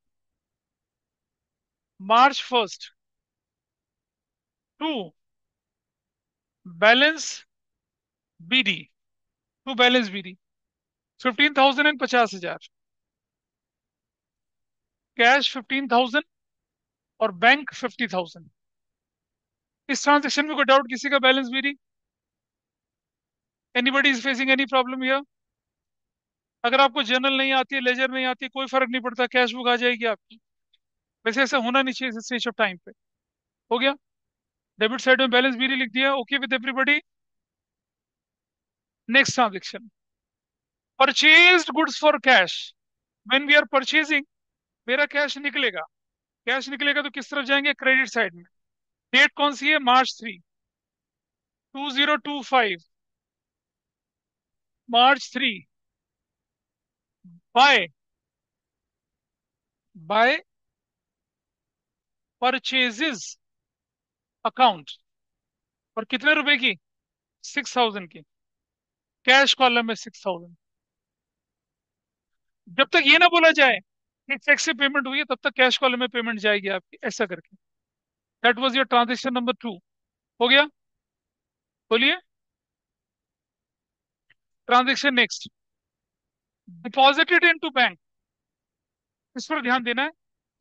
S1: March 1st to balance BD, to balance BD 15,000 and 50,000, cash 15,000 और बैंक 50,000। इस ट्रांजेक्शन में कोई डाउट किसी का? Balance BD, anybody is facing any problem here? अगर आपको जर्नल नहीं आती है, लेजर नहीं आती है, कोई फर्क नहीं पड़ता, कैश बुक आ जाएगी आपकी। वैसे ऐसा होना नहीं चाहिए स्टेज ऑफ टाइम पे। हो गया, डेबिट साइड में बैलेंस बीडी लिख दिया, okay with everybody. Next transaction, purchased goods for cash. When we are purchasing, मेरा कैश निकलेगा, कैश निकलेगा तो किस तरफ जाएंगे? क्रेडिट साइड में। डेट कौन सी है? March 3, 2025, March 3, by, by purchases account. और कितने रुपए की? 6,000 की। कैश कॉलम में 6,000। जब तक ये ना बोला जाए कि चेक से पेमेंट हुई है, तब तक कैश कॉलम में पेमेंट जाएगी आपकी, ऐसा करके। That was your transaction number 2। हो गया? बोलिए। Transaction next, deposited into bank. इस पर ध्यान देना है,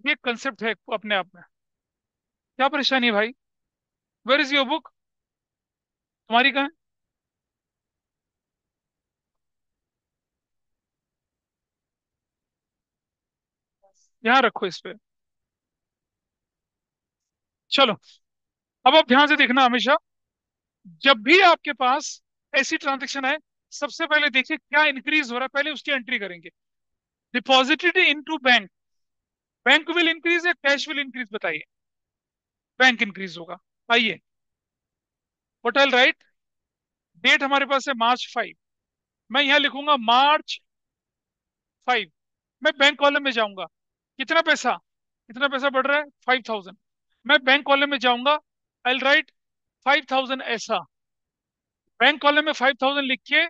S1: ये कंसेप्ट है अपने आप में। क्या परेशानी है भाई? Where is your book? तुम्हारी कहाँ है? यहाँ रखो इस पे। चलो, अब आप ध्यान से देखना हमेशा, जब भी आपके पास ऐसी ट्रांजेक्शन है, सबसे पहले देखिए क्या इंक्रीज हो रहा है, पहले उसकी एंट्री करेंगे। Deposited into bank, bank will increase या कैश विल इंक्रीज? बताइए। बैंक इंक्रीज होगा। आइए, व्हाट आई राइट, डेट हमारे पास है March 5, मैं यहां लिखूंगा March 5। मैं बैंक कॉलम में जाऊंगा, कितना पैसा, कितना पैसा बढ़ रहा है? 5,000। मैं बैंक कॉलम में जाऊंगा, आई राइट 5,000 ऐसा। बैंक कॉलम में 5,000 लिख के,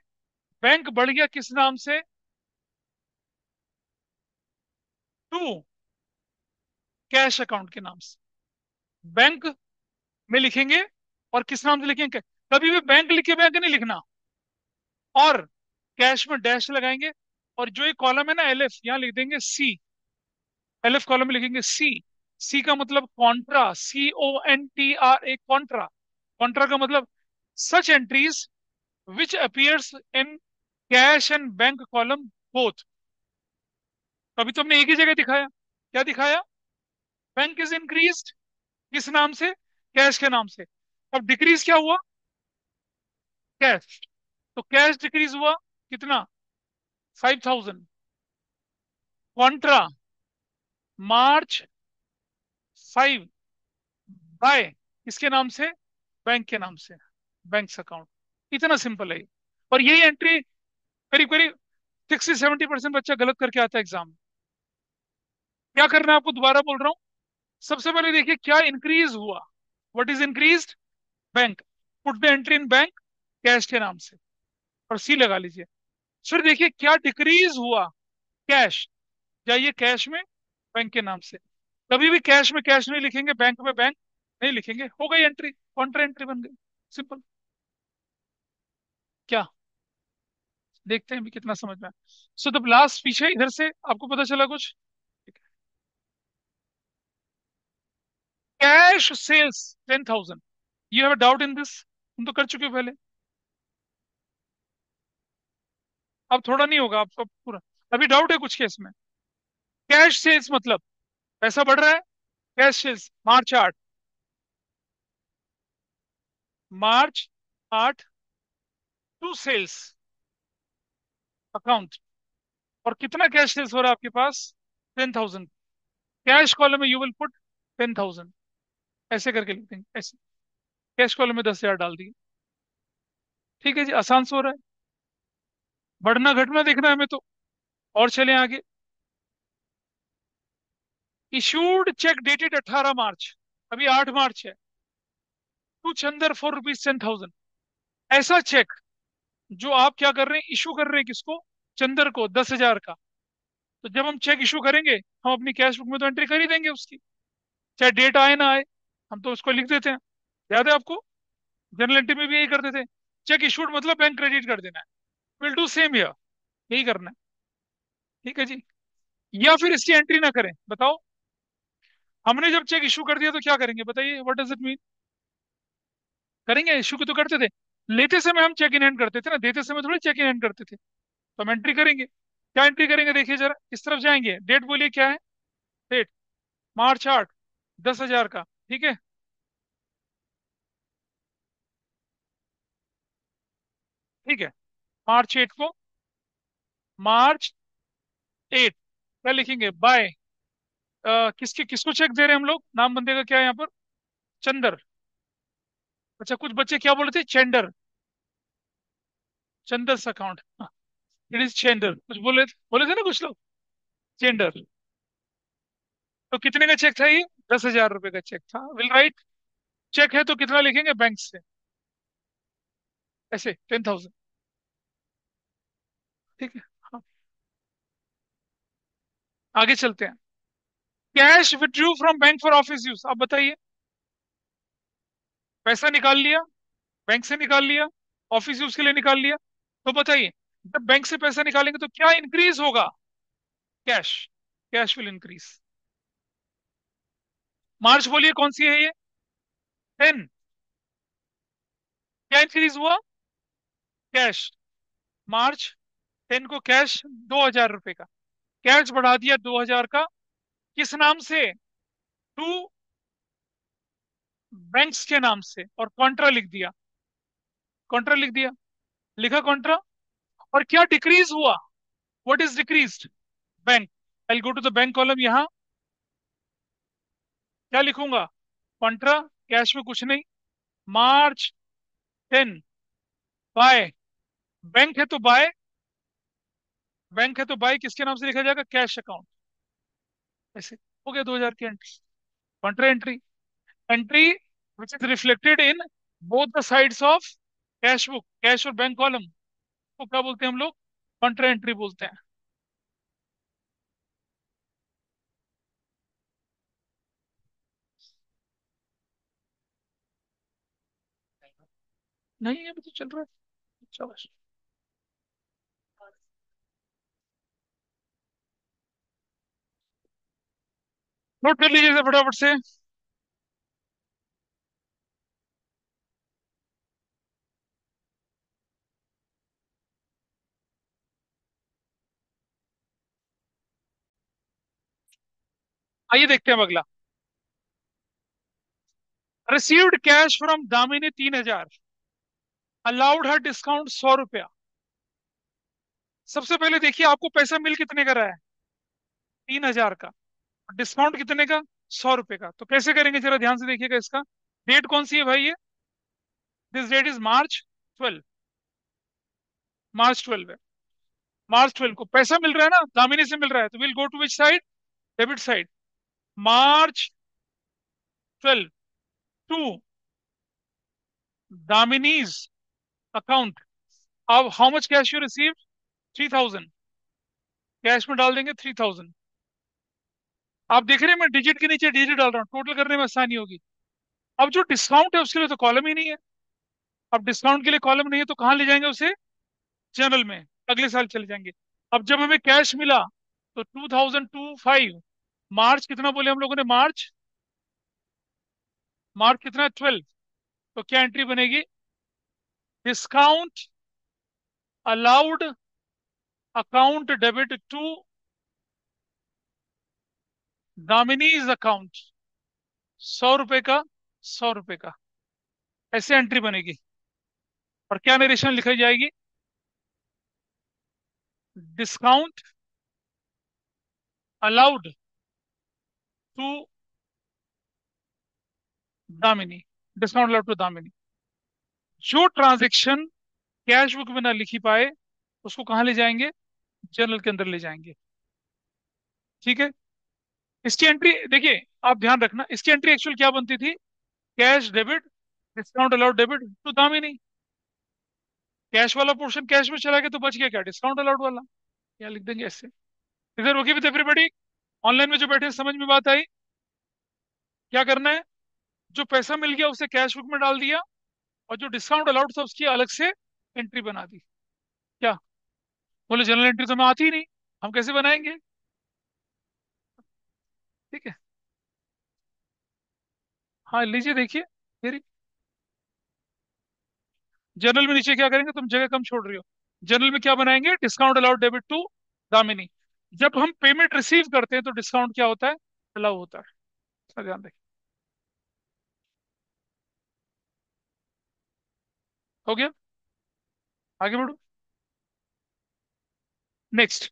S1: बैंक बढ़ गया किस नाम से? टू कैश अकाउंट के नाम से। बैंक में लिखेंगे, और किस नाम से लिखेंगे? कभी भी बैंक लिख के बैंक नहीं लिखना, और कैश में डैश लगाएंगे। और जो ये कॉलम है ना एलएफ, यहाँ लिख देंगे सी। एलएफ कॉलम में लिखेंगे सी। सी का मतलब कॉन्ट्रा, CONTRA, एक कॉन्ट्रा। कॉन्ट्रा का मतलब such entries which appears in cash and bank column both. अभी तो हमने एक ही जगह दिखाया, क्या दिखाया? बैंक इज इंक्रीज्ड, किस नाम से? कैश के नाम से। अब डिक्रीज क्या हुआ? कैश। तो कैश डिक्रीज हुआ कितना? 5,000। कॉन्ट्रा March 5 बाय किसके नाम से? बैंक के नाम से, बैंक अकाउंट। इतना सिंपल है ये। और यही एंट्री करीब करीब 60-70% बच्चा गलत करके आता है एग्जाम में। क्या करना है आपको, दोबारा बोल रहा हूँ। सबसे पहले देखिए क्या इंक्रीज हुआ, what is increased? Bank. Put the entry in bank, cash के नाम से, और सी लगा लीजिए। फिर देखिए क्या डिक्रीज हुआ? कैश। जाइए कैश में, बैंक के नाम से। कभी भी कैश में कैश नहीं लिखेंगे, बैंक में बैंक नहीं लिखेंगे, हो गई एंट्री, कॉन्ट्रा एंट्री बन गई, सिंपल। क्या देखते हैं भी कितना समझ में आया। सो द लास्ट पीछे इधर से आपको पता चला कुछ? Cash sales 10,000, you have doubt in this? तुम तो कर चुके हो पहले, अब थोड़ा नहीं होगा आपका पूरा। अभी डाउट है कुछ केस में? कैश सेल्स मतलब पैसा बढ़ रहा है। Cash sales March 8, March 8 to sales account, और कितना कैश सेल्स हो रहा है आपके पास? 10,000। कैश कॉलम में यू विल पुट 10,000, ऐसे करके लिख देंगे ऐसे। कैश कॉलम में 10,000 डाल दिए। ठीक है जी, आसान से हो रहा है। बढ़ना घटना देखना है हमें तो। और चलें आगे। इशूड चेक डेटेड 18 मार्च, अभी 8 मार्च है, टू चंदर फॉर रुपीज 10,000। ऐसा चेक जो आप क्या कर रहे हैं, इशू कर रहे हैं किसको? चंदर को, 10,000 का। तो जब हम चेक इशू करेंगे, हम अपनी कैश बुक में तो एंट्री कर ही देंगे उसकी, चाहे डेट आए ना आए, हम तो उसको लिख देते हैं। याद है आपको? जनरल एंट्री में भी यही करते थे। चेक इशूड मतलब बैंक क्रेडिट कर देना है। विल डू सेम हियर, यही करना है। ठीक है जी। या फिर इसकी एंट्री ना करें, बताओ। हमने जब चेक इशू कर दिया तो क्या करेंगे बताइए, व्हाट डज इट मीन? करेंगे, इशू की तो करते थे। लेते समय हम चेक इन हैंड करते थे ना, देते समय थोड़ी चेक इन हैंड करते थे। तो हम एंट्री करेंगे। क्या एंट्री करेंगे देखिए जरा, इस तरफ जाएंगे, डेट बोलिए क्या है? डेट मार्च 8, 10,000 का, ठीक है। ठीक है, मार्च 8 को, मार्च 8 क्या लिखेंगे? बाय, किसके किसको चेक दे रहे हैं हम लोग? नाम बंदे का क्या है यहाँ पर? चंदर। अच्छा, कुछ बच्चे क्या बोले थे? चेंडर, चंदर्स अकाउंट। इट इज चेंडर, कुछ बोले थे ना कुछ लोग, चेंडर। तो कितने का चेक था ये? 10,000 रुपए का चेक था, विल राइट। चेक है तो कितना लिखेंगे बैंक से? ऐसे 10,000। ठीक है, हाँ। आगे चलते हैं। Cash withdrew from bank for office use, आप बताइए। पैसा निकाल लिया, बैंक से निकाल लिया, ऑफिस यूज के लिए निकाल लिया। तो बताइए, जब बैंक से पैसा निकालेंगे तो क्या इंक्रीज होगा? Cash, cash will increase. March बोलिए कौन सी है ये? 10। क्या इंक्रीज हुआ? कैश। मार्च 10 को कैश 2,000 रुपए का, कैश बढ़ा दिया 2,000 का। किस नाम से? टू बैंक्स के नाम से, और कॉन्ट्रा लिख दिया। कॉन्ट्रा लिख दिया, लिखा कॉन्ट्रा। और क्या डिक्रीज हुआ? What is decreased? Bank. I go to the bank column, यहाँ क्या लिखूंगा? कॉन्ट्रा। कैश में कुछ नहीं। मार्च 10 बाय, बैंक है तो बाय, बैंक है तो बाय किसके नाम से लिखा जाएगा? Cash account. ऐसे हो गया 2,000 की entry, Contra entry. Entry which is reflected in both the sides of cash book, cash और बैंक कॉलम को क्या बोलते हैं हम लोग? कॉन्ट्रा एंट्री बोलते हैं। नहीं, अभी तो चल रहा है, शाबाश। नोट कर लीजिए फटाफट से। आइए देखते हैं अब अगला। Received cash from Damini 3,000, allowed her discount 100 रुपया। सबसे पहले देखिए आपको पैसा मिल कितने का रहा है? 3,000 का। डिस्काउंट कितने का? 100 रुपए का। तो कैसे करेंगे जरा ध्यान से देखिएगा इसका। डेट कौन सी है भाई ये? दिस डेट इज मार्च 12। मार्च 12 है। मार्च 12 को पैसा मिल रहा है ना, दामिनी से मिल रहा है, तो will go to which side? Debit side. March 12 to Damini's account. अब how much cash you receive? 3,000। Cash में डाल देंगे 3,000। आप देख रहे हैं मैं डिजिट के नीचे डिजिट डाल रहा हूँ, टोटल करने में आसानी होगी। अब जो डिस्काउंट है उसके लिए तो कॉलम ही नहीं है। अब डिस्काउंट के लिए कॉलम नहीं है तो कहाँ ले जाएंगे उसे? जनरल में। अगले साल चले जाएंगे। अब जब हमें कैश मिला तो 2025 मार्च कितना बोले हम लोगों ने? मार्च, मार्च कितना? 12। तो क्या एंट्री बनेगी? Discount allowed account debit to Damini's account, 100 रुपए का, 100 रुपए का, ऐसे एंट्री बनेगी। और क्या नरेशन लिखाई जाएगी? Discount allowed to Damini, discount allowed to Damini. जो ट्रांजेक्शन कैश बुक में ना लिखी पाए उसको कहाँ ले जाएंगे? जर्नल के अंदर ले जाएंगे। ठीक है। इसकी एंट्री देखिए, आप ध्यान रखना, इसकी एंट्री एक्चुअल क्या बनती थी? Cash debit, discount allowed debit to Damini. Cash वाला पोर्शन कैश में चला गया तो बच गया क्या? डिस्काउंट अलाउड वाला। क्या लिख देंगे ऐसे? इधर ओके विद एवरीबॉडी? ऑनलाइन में जो बैठे हैं, समझ में बात आई? क्या करना है? जो पैसा मिल गया उसे कैश बुक में डाल दिया, और जो डिस्काउंट अलाउड था उसकी अलग से एंट्री बना दी। क्या बोले? जनरल एंट्री तो हमें आती ही नहीं, हम कैसे बनाएंगे? ठीक है। हाँ लीजिए देखिए, फिर जनरल में नीचे क्या करेंगे? तुम जगह कम छोड़ रही हो। जनरल में क्या बनाएंगे? Discount allowed debit to Damini. जब हम पेमेंट रिसीव करते हैं तो डिस्काउंट क्या होता है? अलाउ होता है। इसका ध्यान रखें। हो गया? आगे बढ़ो। Next,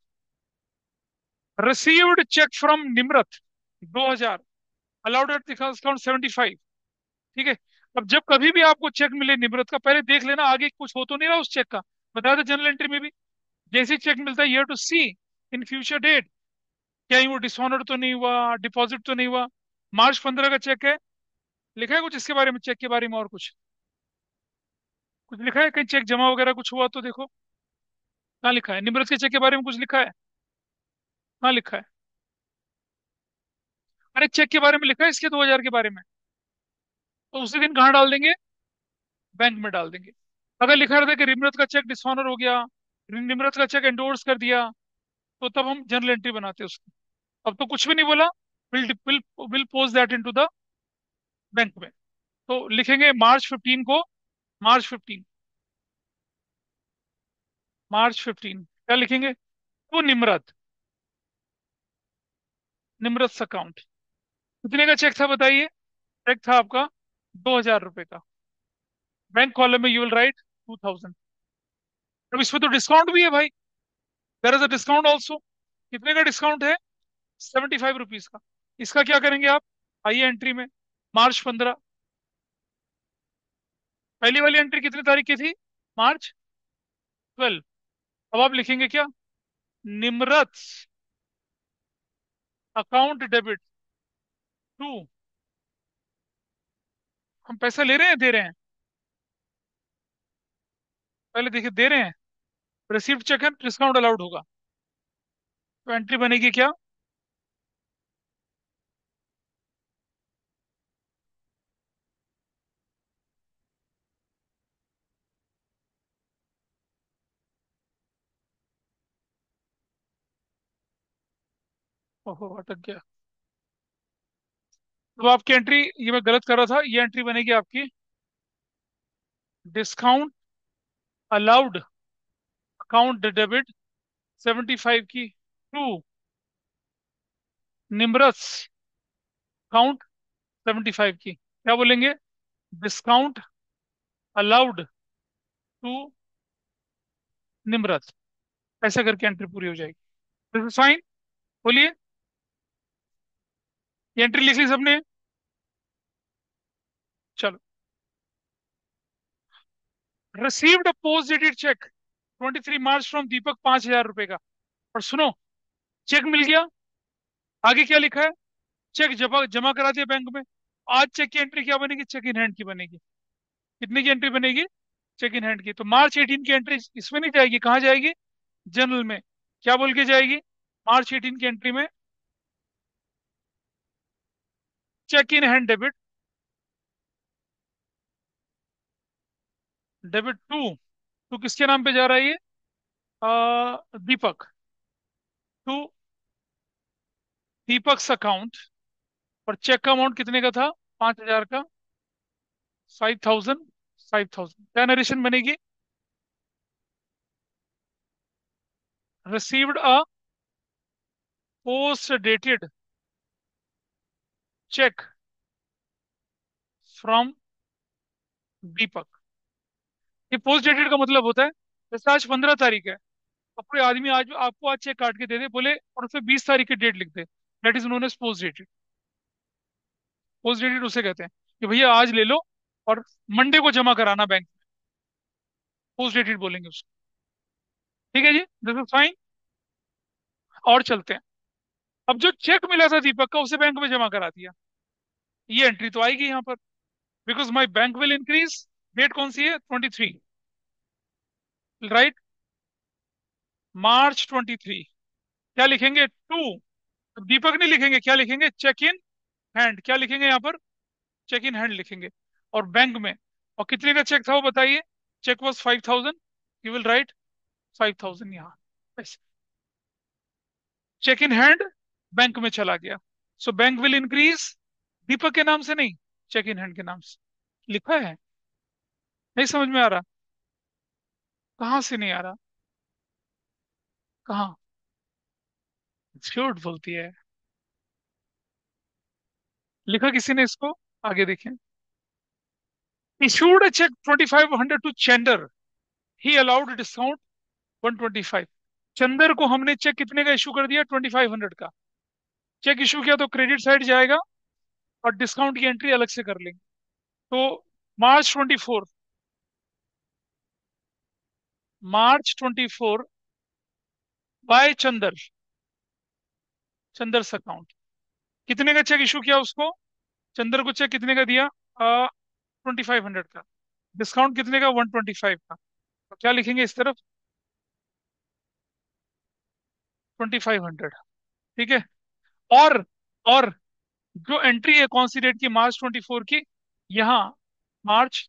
S1: received cheque from Nimrat 2000, allowed at discount 75। ठीक है। अब जब कभी भी आपको चेक मिले निम्रत का, पहले देख लेना आगे कुछ हो तो नहीं रहा उस चेक का। बता दे जनरल एंट्री में भी, जैसे चेक मिलता है, you have to see in future date, क्या वो डिसऑनर तो नहीं हुआ, डिपॉजिट तो नहीं हुआ। मार्च 15 का चेक है, लिखा है कुछ इसके बारे में, चेक के बारे में? और कुछ कुछ लिखा है कहीं? चेक जमा वगैरह कुछ हुआ तो देखो, कहाँ लिखा है? निम्रत के चेक के बारे में कुछ लिखा है? कहाँ लिखा है? अरे चेक के बारे में लिखा है इसके, 2000 के बारे में। तो उसी दिन कहाँ डाल देंगे? बैंक में डाल देंगे। अगर लिखा रहता है कि निम्रत का चेक डिसऑनर हो गया, निम्रत का चेक एंडोर्स कर दिया, तो तब हम जनरल एंट्री बनाते हैं उसको। अब तो कुछ भी नहीं बोला, will will will post that into the bank में। तो लिखेंगे मार्च 15 को, मार्च 15, मार्च 15 क्या लिखेंगे? वो निम्रत, निम्रत अकाउंट। कितने का चेक था बताइए? चेक था आपका 2000 रुपए का। बैंक कॉलम में यू विल राइट 2000। अब इसमें तो डिस्काउंट भी है भाई, there is a discount also. कितने का डिस्काउंट है? 75 रुपीज का। इसका क्या करेंगे आप? आइए एंट्री में, मार्च 15। पहली वाली एंट्री कितनी तारीख की थी? मार्च 12। अब आप लिखेंगे क्या? निम्रत अकाउंट डेबिट टू, हम पैसा ले रहे हैं दे रहे हैं? पहले देखिए, दे रहे हैं। रिसीव्ड चेक है, डिस्काउंट अलाउड होगा, तो एंट्री बनेगी क्या? ओहो अटक गया। तो आपकी एंट्री, ये मैं गलत कर रहा था, ये एंट्री बनेगी आपकी डिस्काउंट अलाउड अकाउंट डेबिट 75 की टू निम्रस अकाउंट 75 की। क्या बोलेंगे? Discount allowed to Nimrat. ऐसा करके एंट्री पूरी हो जाएगी। This is fine. बोलिए, ये एंट्री लिख ली सबने? चलो। Received post dated cheque 23 March from Deepak, 5000 रुपए का। और सुनो, चेक मिल गया, आगे क्या लिखा है? चेक जमा जमा करा दिया बैंक में। आज चेक की एंट्री क्या बनेगी? चेक इन हैंड की बनेगी। कितने की एंट्री बनेगी? चेक इन हैंड की। तो मार्च 18 की एंट्री इसमें नहीं जाएगी, कहाँ जाएगी? जनरल में। क्या बोल के जाएगी? मार्च 18 की एंट्री में cheque in hand debit, debit to किसके नाम पे जा रहा है ये? Deepak, to Deepak's account. और चेक का अमाउंट कितने का था? 5,000 का। 5,000, 5,000। क्या नरेशन बनेगी? Received a post dated cheque from Deepak. ये पोस्ट डेटेड का मतलब होता है, जैसे आज 15 तारीख है, और कोई आदमी आज आपको आज चेक काट के दे दे, बोले और उसमें 20 तारीख की डेट लिख दे, that is known as post dated. Post dated उसे कहते हैं कि भैया आज ले लो और मंडे को जमा कराना बैंक। पोस्ट डेटेड बोलेंगे उसको। ठीक है जी, दिस इज फाइन। और चलते हैं। अब जो चेक मिला था दीपक का, उसे बैंक में जमा करा दिया। ये एंट्री तो आएगी यहाँ पर, because my bank will increase. Date कौन सी है? 23, राइट? March 23। क्या लिखेंगे? टू। दीपक नहीं लिखेंगे, क्या लिखेंगे? Cheque in hand. क्या लिखेंगे यहाँ पर? चेक इन हैंड लिखेंगे। और बैंक में, और कितने का चेक था वो बताइए? Cheque was 5,000। You will write 5,000 यहाँ। चेक इन हैंड बैंक में चला गया। So bank will increase, Deepak के नाम से नहीं, चेक इन हैंड के नाम से लिखा है। नहीं समझ में आ रहा? कहाँ से नहीं आ रहा? कहाँ? झूठ बोलती है। लिखा किसी ने इसको? आगे देखें। Issued a cheque 2,500 to Chander, he allowed discount 125। Chander को हमने चेक कितने का इशू कर दिया? 2,500 का। चेक इशू किया तो क्रेडिट साइड जाएगा, और डिस्काउंट की एंट्री अलग से कर लेंगे। तो March 24, March 24 by Chander, Chander's account. कितने का चेक इशू किया उसको? चंदर को चेक कितने का दिया? 2,500 का। डिस्काउंट कितने का? 125 का। तो क्या लिखेंगे इस तरफ? 2,500। ठीक है। और और जो एंट्री है कौन सी डेट की? March 24 की। यहाँ March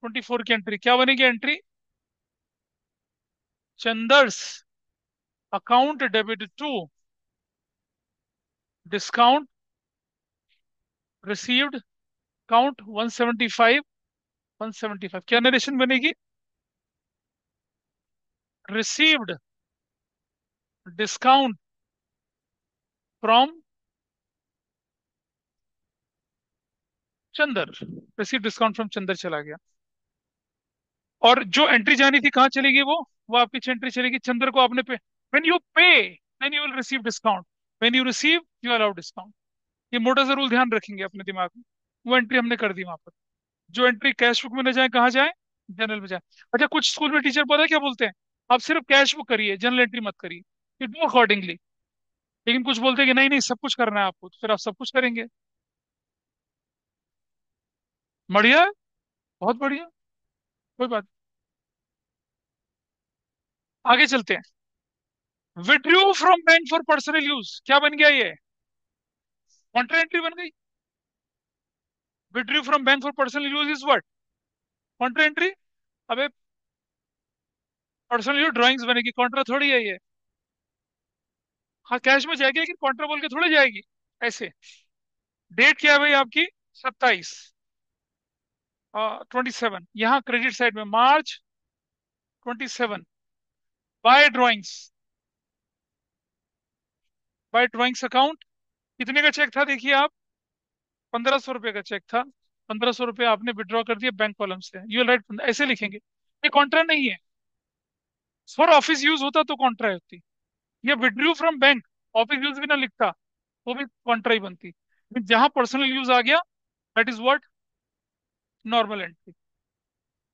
S1: 24 की एंट्री क्या बनेगी? Entry Chander's account debit to discount received count 175, 175। क्या नरेशन बनेगी? Received discount from Chander. Receive discount from Chander चला गया। और जो एंट्री जानी थी कहाँ चलेगी? वो आपकी एंट्री चलेगी चंदर को आपने pay. When you pay then you will receive discount, when you receive you allow discount. ये मोटा जरूर ध्यान रखेंगे अपने दिमाग में। वो एंट्री हमने कर दी वहां पर। जो एंट्री कैश बुक में न जाए कहाँ जाए? जनरल में जाए। अच्छा, कुछ स्कूल में टीचर पता है क्या बोलते हैं? आप सिर्फ कैश बुक करिए, जनरल एंट्री मत करिए, यू डू अकॉर्डिंगली। लेकिन कुछ बोलते हैं कि नहीं नहीं, सब कुछ करना है आपको, तो फिर आप सब कुछ करेंगे। बढ़िया है, बहुत बढ़िया। कोई बात। आगे चलते हैं। Withdrew from bank for personal use, क्या बन गया ये? कॉन्ट्रा एंट्री बन गई। Withdrew from bank for personal use is what? Contra entry. अबे, पर्सनल यूज ड्राइंग्स बनेगी, कॉन्ट्रा थोड़ी है ये। हाँ, कैश में जाएगी, लेकिन कॉन्ट्रा बोल के थोड़ी जाएगी ऐसे। डेट क्या है भाई आपकी? 27, 27। यहाँ क्रेडिट साइड में March 27 by drawings, by drawings account. कितने का चेक था देखिए आप? 1,500 रुपये का चेक था। 1,500 रुपये आपने विड्रॉ कर दिया बैंक कॉलम से, यू राइट ऐसे लिखेंगे। ये कॉन्ट्रा नहीं है। फॉर ऑफिस यूज होता तो कॉन्ट्रा होती। ये withdrew from bank, office use भी ना लिखता, वो भी कॉन्ट्रा ही बनती। लेकिन जहां पर्सनल यूज आ गया, that is what? Normal entry.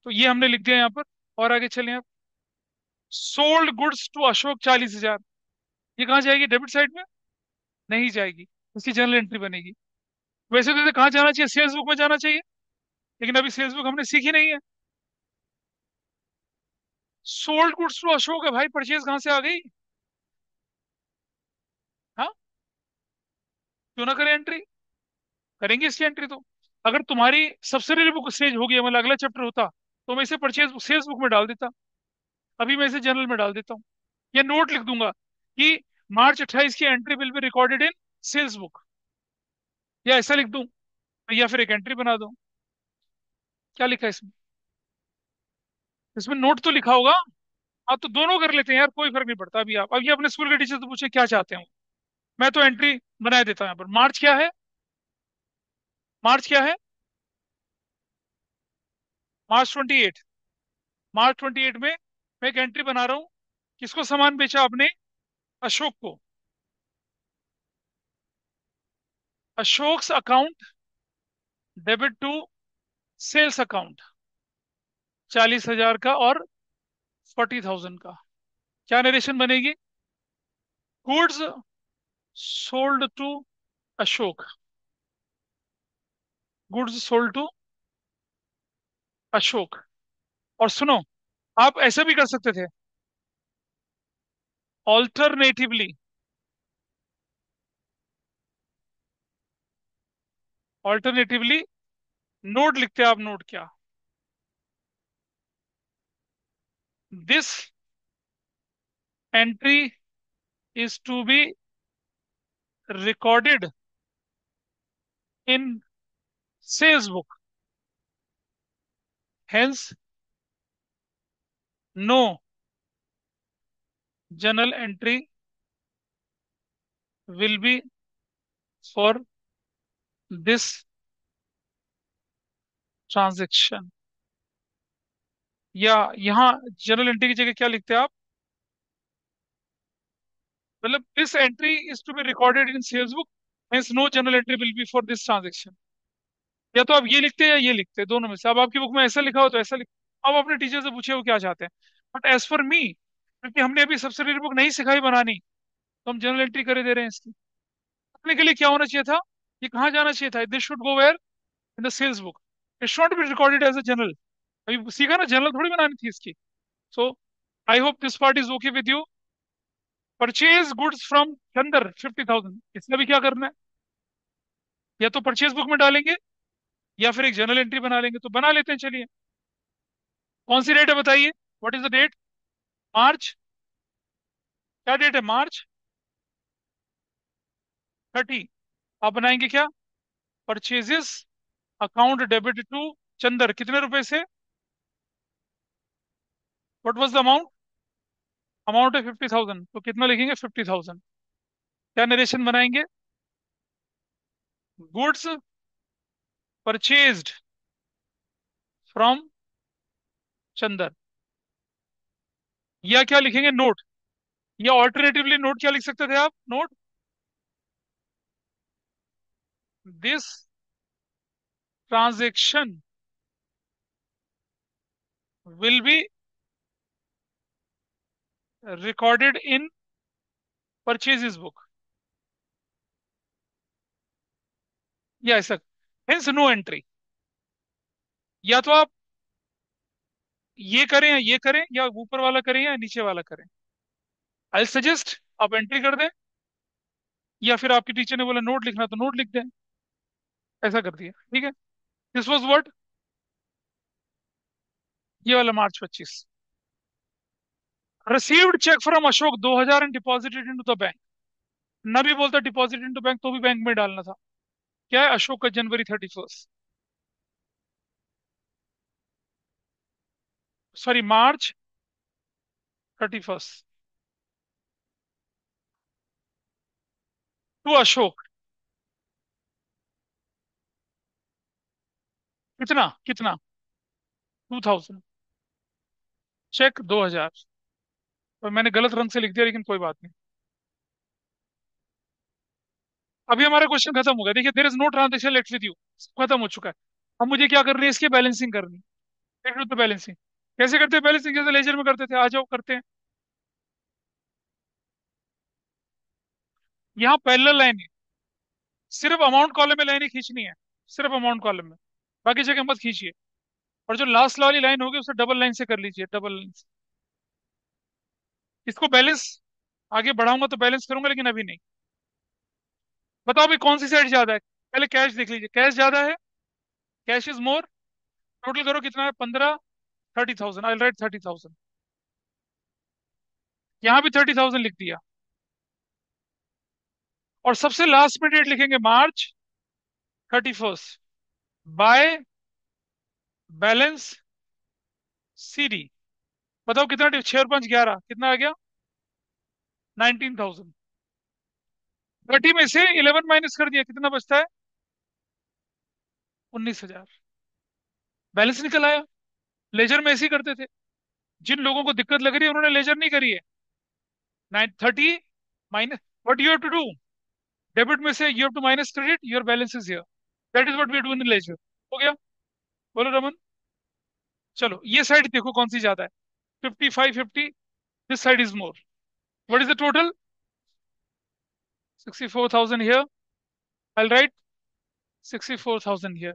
S1: तो ये हमने लिख दिया यहाँ पर। और आगे चलें आप। सोल्ड गुड्स टू अशोक 40,000, ये कहाँ जाएगी? डेबिट साइड में नहीं जाएगी, इसकी जनरल एंट्री बनेगी। वैसे तो इसे कहाँ जाना चाहिए? सेल्स बुक में जाना चाहिए, लेकिन अभी सेल्स बुक हमने सीखी नहीं है। सोल्ड गुड्स टू अशोक है भाई, परचेज कहाँ से आ गई? हाँ, क्यों ना करें एंट्री? करेंगे इसकी एंट्री तो। अगर तुम्हारी सब्सिडरी बुक स्टेज हो गया, मतलब अगला चैप्टर होता, तो मैं इसे परचेज सेल्स बुक में डाल देता। अभी मैं इसे जनरल में डाल देता हूँ, या नोट लिख दूंगा कि मार्च 28 की entry will be recorded in sales book, या ऐसा लिख दूं, या फिर एक एंट्री बना दूं। क्या लिखा है इसमें? इसमें नोट तो लिखा होगा। हाँ, तो दोनों कर लेते हैं यार, कोई फर्क नहीं पड़ता। अभी आप, अब ये अपने स्कूल के टीचर से पूछे क्या चाहते हैं वो। मैं तो एंट्री बना देता हूँ यहाँ पर। मार्च क्या है? मार्च क्या है? मार्च 28। मार्च 28 में मैं एक एंट्री बना रहा हूँ। किसको सामान बेचा आपने? अशोक को। Ashok's account debit to sales account, 40,000 का और 40,000 का। क्या नरेशन बनेगी? Goods sold to Ashok. Goods sold to Ashok. और सुनो, आप ऐसा भी कर सकते थे, ऑल्टरनेटिवली। ऑल्टरनेटिवली नोट लिखते आप। नोट क्या? This entry is to be recorded in sales book, hence no journal entry will be for this transaction. या यहाँ जर्नल एंट्री की जगह क्या लिखते हैं आप? मतलब this entry is to be recorded in sales book, hence no journal entry will be for this transaction. या तो आप ये लिखते हैं या ये लिखते हैं, दोनों में से। अब आपकी बुक में ऐसा लिखा हो तो ऐसा लिख। अब अपने टीचर से पूछे वो क्या चाहते हैं। बट एज फॉर मी, क्योंकि हमने अभी सब्सिडरी बुक नहीं सिखाई बनानी, तो हम जर्नल एंट्री करे दे रहे हैं इसकी। अपने के लिए क्या होना चाहिए था? ये कहाँ जाना चाहिए था? This should go where? In the sales book. It should be recorded as a journal. अभी सीखा ना, जर्नल थोड़ी बनानी थी इसकी। So I hope this part is okay with you. Purchase goods from Chander 50,000, इसमें भी क्या करना है? या तो परचेज बुक में डालेंगे, या फिर एक जर्नल एंट्री बना लेंगे। तो बना लेते हैं, चलिए। कौन सी डेट है बताइए? What is the date? March. क्या डेट है? मार्च 30। आप बनाएंगे क्या? Purchases account debit to Chander, कितने रुपए से? What was the amount? Amount है 50,000, तो कितना लिखेंगे? 50,000। क्या नरेशन बनाएंगे? Goods purchased from Chander. या क्या लिखेंगे? नोट। या ऑल्टरनेटिवली नोट क्या लिख सकते थे आप? Note, this transaction will be recorded in purchases book, या ऐसा। Hence no entry. या तो आप ये करें या ये करें, या ऊपर वाला करें या नीचे वाला करें। आई सजेस्ट आप एंट्री कर दें, या फिर आपकी टीचर ने बोला नोट लिखना तो नोट लिख दें। ऐसा कर दिया, ठीक है। This was what? ये वाला March 25। Received cheque from Ashok 2,000 and deposited into the bank. न भी बोलता डिपॉजिट इनटू बैंक, तो भी बैंक में डालना था। क्या है? अशोक का January 31, sorry, March 31 to Ashok. कितना कितना? 2,000। चेक 2,000। और मैंने गलत रंग से लिख दिया, लेकिन कोई बात नहीं। अभी हमारा क्वेश्चन खत्म हो गया। देखिए, there is no transaction left with you, खत्म हो चुका है। अब मुझे क्या करनी है? इसकी बैलेंसिंग करनी है। तो बैलेंसिंग कैसे करते हैं? बैलेंसिंग जैसे लेजर में करते थे, आ जाओ करते हैं। यहाँ पैरेलल लाइन है, सिर्फ अमाउंट कॉलम में लाइन खींचनी है। सिर्फ अमाउंट कॉलम में, बाकी जगह मत खींचिए। और जो लास्ट वाली लाइन होगी उसे डबल लाइन से कर लीजिए, डबल लाइन से। इसको बैलेंस आगे बढ़ाऊंगा तो बैलेंस करूंगा, लेकिन अभी नहीं। बताओ भाई कौन सी साइड ज्यादा है। पहले कैश देख लीजिए, कैश ज्यादा है, कैश इज मोर। टोटल करो कितना है, 15, 30,000, आई राइट 30,000। यहाँ भी 30,000 लिख दिया। और सबसे लास्ट में डेट लिखेंगे March 31st, by balance CD. बताओ कितना, 6 और 5 11, कितना आ गया, 19,000। 30 में से 11 माइनस कर दिया, कितना बचता है, 19,000। बैलेंस निकल आया। लेजर में ऐसे ही करते थे। जिन लोगों को दिक्कत लग रही है उन्होंने लेजर नहीं करी है। 930 minus, what you have to do, debit में से you have to minus credit, your balance is here. That is what we do in ledger. हो गया। बोलो रमन। चलो ये साइड देखो कौन सी ज्यादा है। 55 50, this side is more. What is the total, 64,000 here, I right 64,000 here.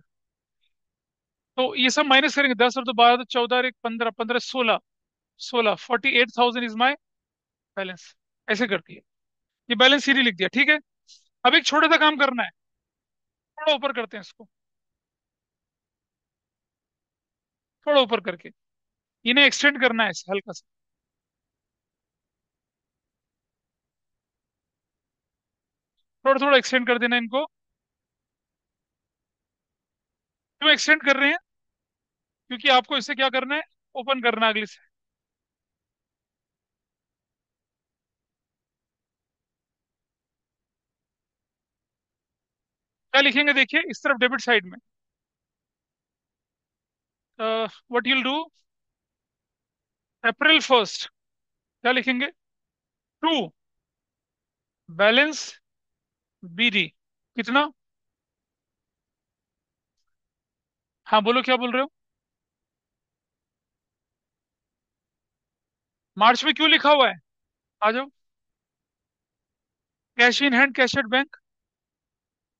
S1: तो ये सब माइनस करेंगे, 10 और 2 12, 14 और 1 15, 15 16, 16 48,000 इज माई बैलेंस। ऐसे करती है। ये बैलेंस सीरी लिख दिया, ठीक है। अब एक छोटा सा काम करना है, थोड़ा ऊपर करते हैं इसको, थोड़ा ऊपर करके इन्हें एक्सटेंड करना है ऐसे हल्का सा। थोड़ा थोड़ा एक्सटेंड कर देना इनको। क्यों एक्सटेंड कर रहे हैं, क्योंकि आपको इसे क्या करना है, ओपन करना है अगली से। क्या लिखेंगे देखिए इस तरफ डेबिट साइड में, what you'll do, April 1st क्या लिखेंगे, टू बैलेंस बीडी, कितना। हाँ बोलो क्या बोल रहे हो। मार्च में क्यों लिखा हुआ है, आ जाओ। Cash in hand, cash at bank,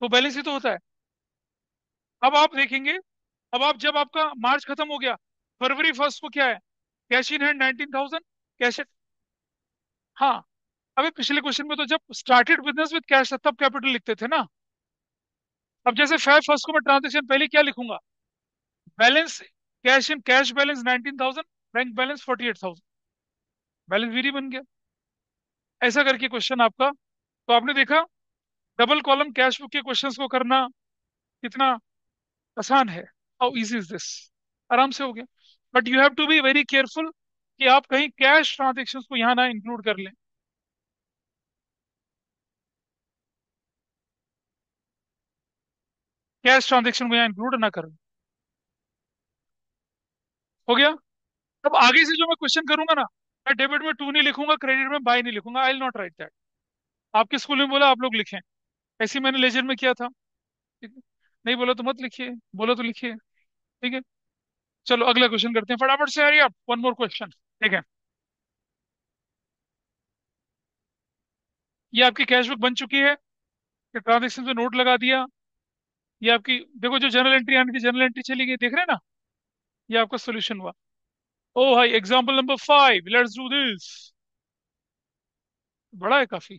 S1: तो बैलेंस ही तो होता है। अब आप देखेंगे, अब आप जब आपका मार्च खत्म हो गया, February 1st को क्या है, cash in hand 19,000, cash at. हाँ। अभी पिछले क्वेश्चन में तो जब स्टार्टेड बिजनेस विद कैश तब कैपिटल लिखते थे ना। अब जैसे Feb 1st को मैं ट्रांजेक्शन पहले क्या लिखूंगा, balance, cash in cash balance 19,000, bank balance 48,000, balance भी बन गया। ऐसा करके क्वेश्चन आपका, तो आपने देखा डबल कॉलम कैश बुक के क्वेश्चंस को करना कितना आसान है। हाउ इजी इज दिस, आराम से हो गया। But you have to be very careful कि आप कहीं कैश ट्रांजेक्शंस को यहाँ ना इंक्लूड कर लें। कैश ट्रांजेक्शन को यहाँ इंक्लूड ना करें। हो गया। अब आगे से जो मैं क्वेश्चन करूंगा ना, मैं डेबिट में टू नहीं लिखूंगा, क्रेडिट में बाय नहीं लिखूंगा, I will not right that. आपके स्कूल में बोला आप लोग लिखें, ऐसे ही मैंने लेजर में किया था। ठीक है। नहीं बोला तो मत लिखिए, बोला तो लिखिए। ठीक है। चलो अगला क्वेश्चन करते हैं फटाफट से, हरी आप, वन मोर क्वेश्चन। ठीक है। ये आपकी कैश बुक बन चुकी है, ट्रांजेक्शन पे नोट लगा दिया। ये आपकी देखो जो जर्नल एंट्री आनी थी, जर्नल एंट्री चली गई, देख रहे हैं ना। ये आपका सोल्यूशन हुआ। ओ भाई example number 5, let's do this. बड़ा है काफी,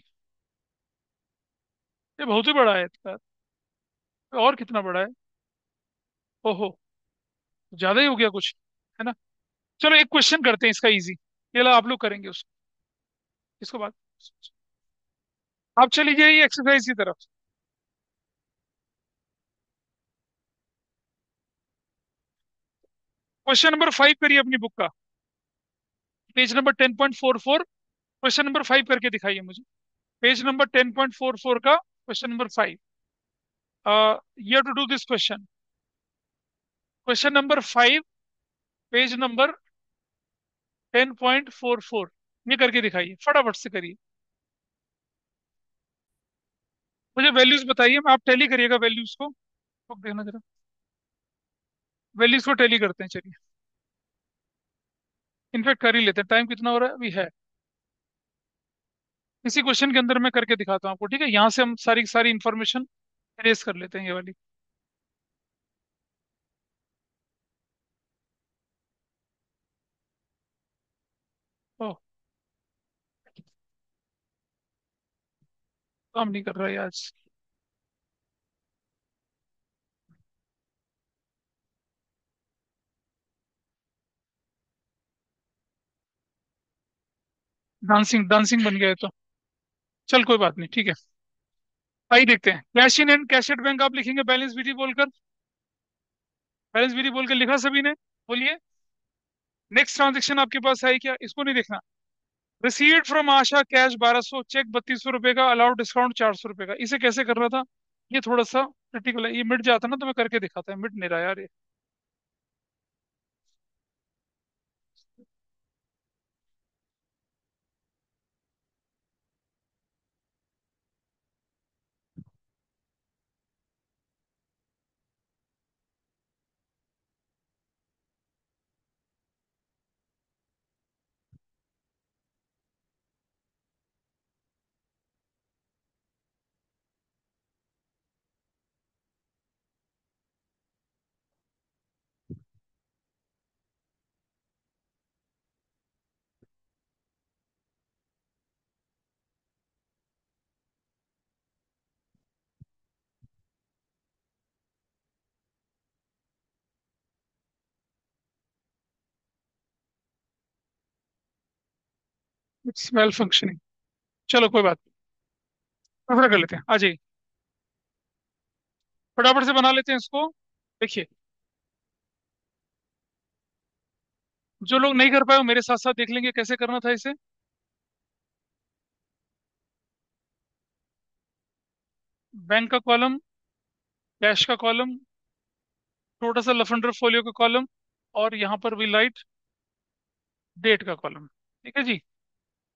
S1: ये बहुत ही बड़ा है इसका। और कितना बड़ा है, ओहो, ज्यादा ही हो गया कुछ, है ना। चलो एक क्वेश्चन करते हैं इसका इजी, ये लो आप लोग करेंगे उसको, इसको बात। आप चली जाइए एक्सरसाइज की तरफ। क्वेश्चन नंबर 5 करिए अपनी बुक का, पेज नंबर 10.44। क्वेश्चन नंबर 5 करके दिखाइए मुझे, पेज नंबर 10.44 का question number 5। You to do this question, question number 5, page number 10.44, ये करके दिखाइए, फटाफट से करिए। मुझे वैल्यूज बताइए, आप टैली करिएगा वैल्यूज को, बुक देखना जरा। वैल्यूज को टैली करते हैं चलिए, इनफेक्ट कर ही लेते हैं, टाइम कितना हो रहा है अभी है। इसी क्वेश्चन के अंदर मैं करके दिखाता हूँ आपको, ठीक है, यहाँ से हम सारी सारी इंफॉर्मेशन रेस कर लेते हैं ये वाली। ओह, काम नहीं कर रहा है आज। डांसिंग डांसिंग बन गया है तो। चल कोई बात नहीं, ठीक है। आइए देखते हैं, cash in and cash at bank आप लिखेंगे बैलेंस बीटी बोलकर। बैलेंस बीटी बोल के लिखा सभी ने? बोलिए। नेक्स्ट ट्रांजेक्शन आपके पास है क्या, इसको नहीं देखना। Received from Asha cash 1200, cheque 3200 रुपए का, अलाउड डिस्काउंट 400 रुपए का। इसे कैसे करना था? ये थोड़ा सा क्रिटिकल है, ये मिट जाता ना तो मैं करके दिखाता है, मिट नहीं रहा यार ये। It's well functioning. चलो कोई बात नहीं, दूसरा कर लेते हैं, आ जाइए। फटाफट से बना लेते हैं इसको। देखिए, जो लोग नहीं कर पाए वो मेरे साथ साथ देख लेंगे कैसे करना था इसे। बैंक का कॉलम, कैश का कॉलम, छोटा सा लफंडर फोलियो का कॉलम, और यहाँ पर भी लाइट डेट का कॉलम। ठीक है जी।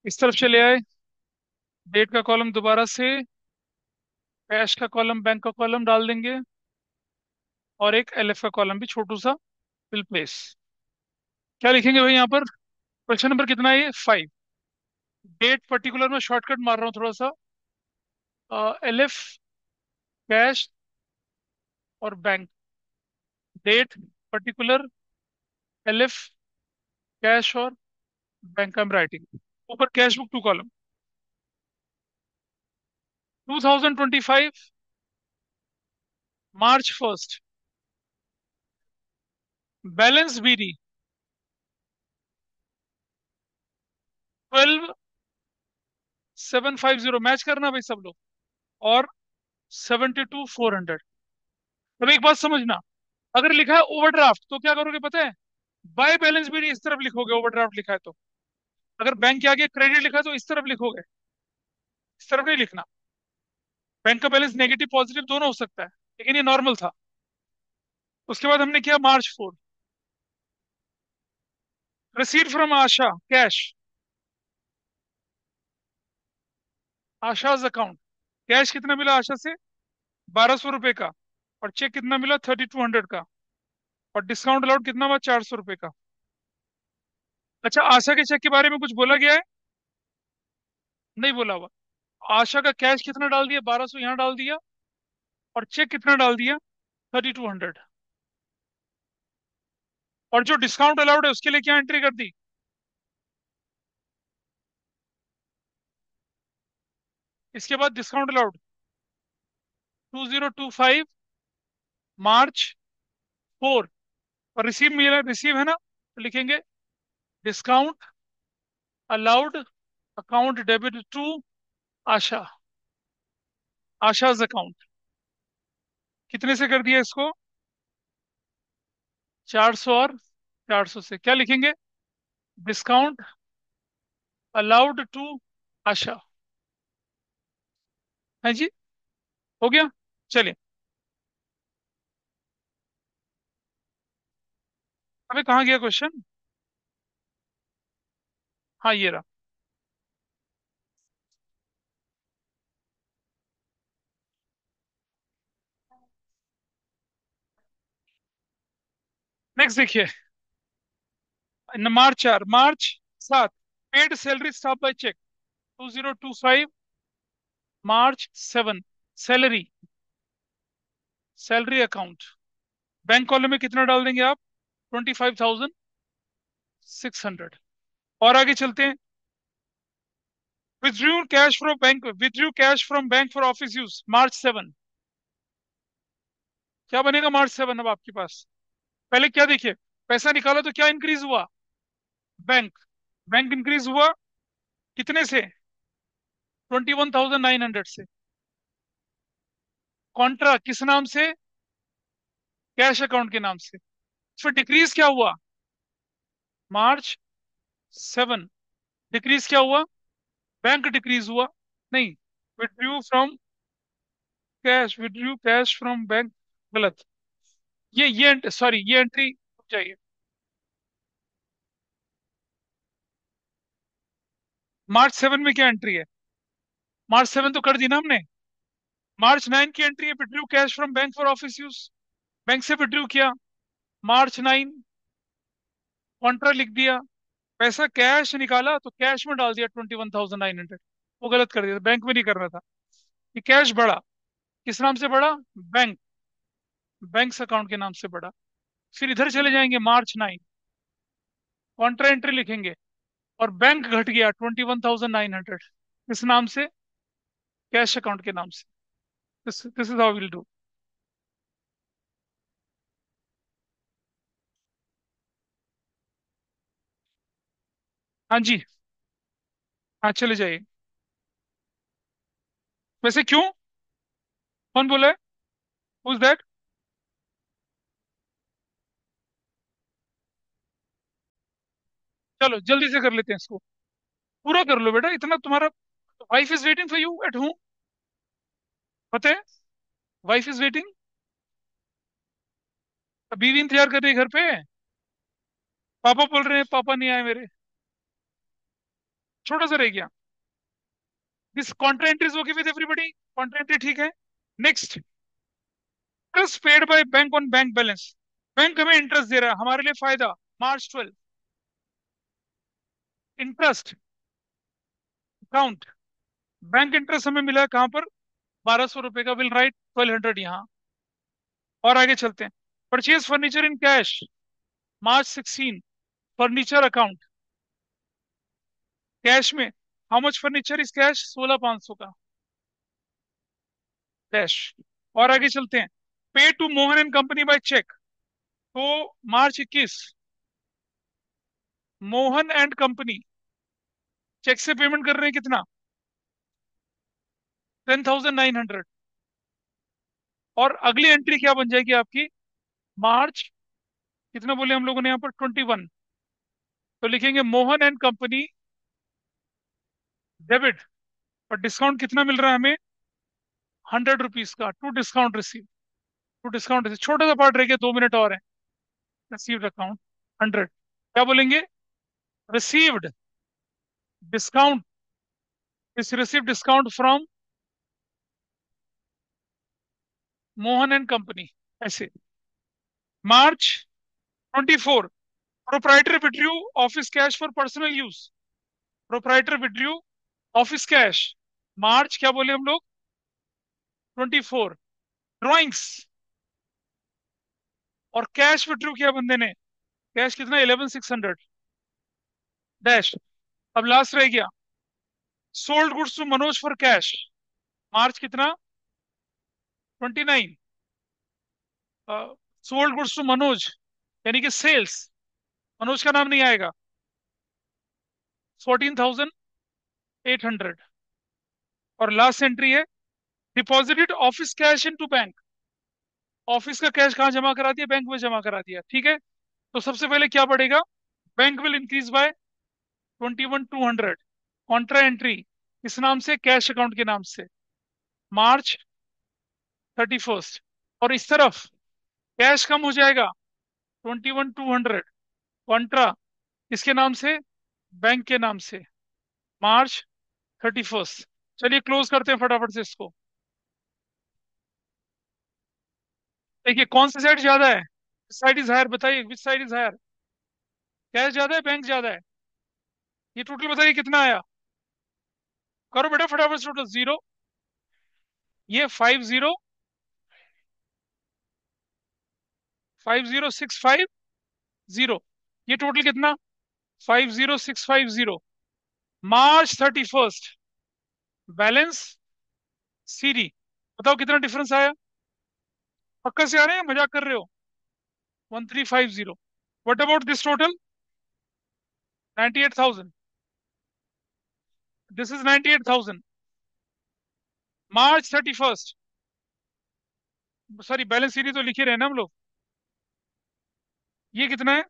S1: इस तरफ चले आए, डेट का कॉलम दोबारा से, कैश का कॉलम, बैंक का कॉलम डाल देंगे, और एक एलएफ का कॉलम भी छोटू सा विल प्लेस। क्या लिखेंगे भाई यहाँ पर? क्वेश्चन नंबर कितना है ये? 5। डेट पर्टिकुलर में शॉर्टकट मार रहा हूँ थोड़ा सा। एलएफ, कैश और bank. Date particular, LF, cash और बैंक का राइटिंग। ऊपर cash book 2 column. 2025 March 1st, balance BD 12750, match करना भाई सब लोग, और 72,400। अब एक बात समझना, अगर लिखा है ओवरड्राफ्ट तो क्या करोगे पता है? बाय बैलेंस बीडी इस तरफ लिखोगे, ओवरड्राफ्ट लिखा है तो। अगर बैंक के आगे क्रेडिट लिखा है तो इस तरफ लिखोगे, इस तरफ नहीं लिखना। बैंक का बैलेंस नेगेटिव पॉजिटिव दोनों हो सकता है, लेकिन ये नॉर्मल था। उसके बाद हमने किया March 4, receive from Asha cash, Asha's account. Cash कितना मिला आशा से? 1200 रुपए का। और चेक कितना मिला? 3200 का। और डिस्काउंट अलाउड कितना हुआ? 400 रुपए का। अच्छा, आशा के चेक के बारे में कुछ बोला गया है? नहीं बोला हुआ। आशा का कैश कितना डाल दिया? 1200 यहाँ डाल दिया। और चेक कितना डाल दिया? 3200। और जो डिस्काउंट अलाउड है उसके लिए क्या एंट्री कर दी? इसके बाद डिस्काउंट अलाउड 2025 March 4। और रिसीव मिला, रिसीव है ना, तो लिखेंगे discount allowed account debit to Asha, Asha's account. कितने से कर दिया इसको? 400 और 400 से क्या लिखेंगे? डिस्काउंट अलाउड टू आशा। है जी, हो गया। चलिए, अबे कहाँ गया क्वेश्चन? हाँ ये रहा। नेक्स्ट देखिए, March 7, paid salary staff by cheque 2025 March 7। Salary, salary account. Bank column में कितना डाल देंगे आप? 25,600। और आगे चलते हैं। Withdrew cash from bank for office use March 7। क्या बनेगा March 7 अब आपके पास? पहले क्या देखिए, पैसा निकाला तो क्या इंक्रीज हुआ? बैंक, बैंक इंक्रीज हुआ। कितने से? 21,900 से। कॉन्ट्रा किस नाम से? कैश अकाउंट के नाम से। फिर डिक्रीज क्या हुआ? March 7 डिक्रीज क्या हुआ? बैंक डिक्रीज हुआ। नहीं, विड्रू कैश फ्रॉम बैंक, गलत। ये सॉरी, ये एंट्री चाहिए। March 7 में क्या एंट्री है? March 7 तो कर दी ना हमने। March 9 की एंट्री है, withdrew cash from bank for office use. Bank से विड्रू किया। March 9 कॉन्ट्रा लिख दिया। पैसा कैश निकाला तो कैश में डाल दिया 21,900। वो गलत कर दिया, बैंक में नहीं करना था। ये कैश बढ़ा, किस नाम से बढ़ा? बैंक, बैंक अकाउंट के नाम से बढ़ा। फिर इधर चले जाएंगे, March 9 कॉन्ट्रा एंट्री लिखेंगे, और बैंक घट गया 21,900। किस नाम से? कैश अकाउंट के नाम से। This is how will do. हाँ जी। हाँ, चले जाइए। वैसे क्यों? कौन बोला है? Who's that? चलो जल्दी से कर लेते हैं इसको। पूरा कर लो बेटा, इतना तुम्हारा। Wife is waiting for you at home. पता है? Wife is waiting. बीवी इंतजार कर रही है घर पे। पापा बोल रहे हैं पापा नहीं आए मेरे। छोटा सा रह गया। This Contra entry is okay with everybody. Contra entry ठीक है। Next, interest paid by bank on bank balance. Bank हमें इंटरेस्ट दे रहा है, हमारे लिए फायदा। March 12 interest account, bank interest हमें मिला है कहां पर? 1,200 रुपए का। विल राइट 1,200 यहाँ। और आगे चलते हैं। Purchase furniture in cash, March 16 furniture account, cash में। How much furniture is cash? 16,500 का, कैश। और आगे चलते हैं। Pay to Mohan and company by cheque. तो March 21 Mohan and company cheque से पेमेंट कर रहे हैं, कितना? 10,900। और अगली एंट्री क्या बन जाएगी आपकी? मार्च, कितना बोले हम लोगों ने यहाँ पर? 21। तो लिखेंगे मोहन एंड कंपनी डेबिट। और डिस्काउंट कितना मिल रहा है हमें? 100 रुपीज का। To discount receive, to discount receive. छोटा सा पार्ट रह गया, 2 मिनट और है। Received account 100। क्या बोलेंगे? रिसीव्ड डिस्काउंट, इस receive discount from Mohan and company, ऐसे। March 24 proprietor withdrew office cash for personal use. Proprietor withdrew office cash. March क्या बोले हम लोग? 24 ड्रॉइंग्स। और कैश विड्रू किया बंदे ने। कैश कितना? 11,600 डैश। अब लास्ट रह गया, sold goods to Manoj for cash. March कितना? 29 सोल्ड गुड्स टू मनोज, यानी कि सेल्स। मनोज का नाम नहीं आएगा। 14,800। और लास्ट एंट्री है, deposited office cash into bank. Office का कैश कहाँ जमा करा दिया? बैंक में जमा करा दिया, ठीक है। तो सबसे पहले क्या बढ़ेगा? Bank will increase by 21,200। Contra entry इस नाम से, कैश अकाउंट के नाम से। March 31। और इस तरफ कैश कम हो जाएगा 21,200। कॉन्ट्रा इसके नाम से, बैंक के नाम से। March 31। चलिए क्लोज करते हैं फटाफट से इसको। देखिए कौन सी साइड ज्यादा है? साइड इज हायर, बताइए which side is higher? Cash ज्यादा है, बैंक ज्यादा है? ये टोटल बताइए कितना आया? करो बेटा फटाफट से टोटल। जीरो, ये 50,650। ये टोटल कितना? 50,650। March 31 बैलेंस सीरी। बताओ कितना डिफरेंस आया? पक्का से आ रहे हैं, मजाक कर रहे हो? 1350। What about this total? 98,000। This is 98,000। March 31st, sorry balance sheet तो लिखे रहे ना हम लोग। ये कितना है?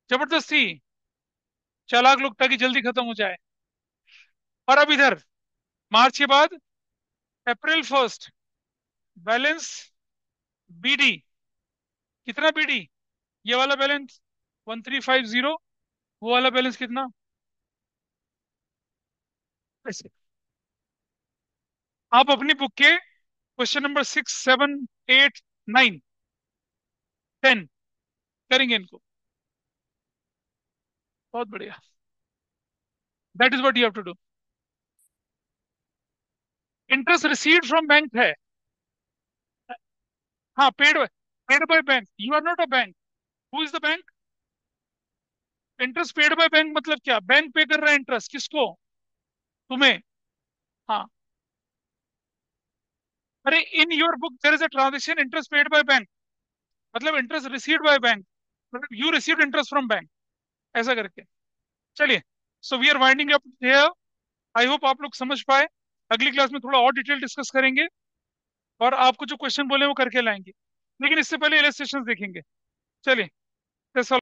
S1: जबरदस्ती, चालाक लोग, ताकि जल्दी खत्म हो जाए। और अब इधर मार्च के बाद April 1st, बैलेंस बीडी। कितना बीडी? ये वाला बैलेंस 1350। वो वाला बैलेंस कितना? ऐसे आप अपनी बुक के क्वेश्चन नंबर 6, 7, 8, 9, 10 करेंगे इनको। बहुत बढ़िया। That is what you have to do. Interest received from bank है। हाँ, paid by bank. You are not a bank. Who is the bank? Interest paid by bank मतलब क्या? बैंक पे कर रहा है इंटरेस्ट किसको? तुम्हें। हाँ। अरे in your book there is a transaction interest paid by bank, मतलब इंटरेस्ट रिसीव्ड बाय बैंक, मतलब you received interest from bank, ऐसा करके। चलिए, so we are winding up here. I hope आप लोग समझ पाए। अगली क्लास में थोड़ा और डिटेल डिस्कस करेंगे, और आपको जो क्वेश्चन बोले वो करके लाएंगे, लेकिन इससे पहले इलस्ट्रेशन देखेंगे। चलिए, that's all।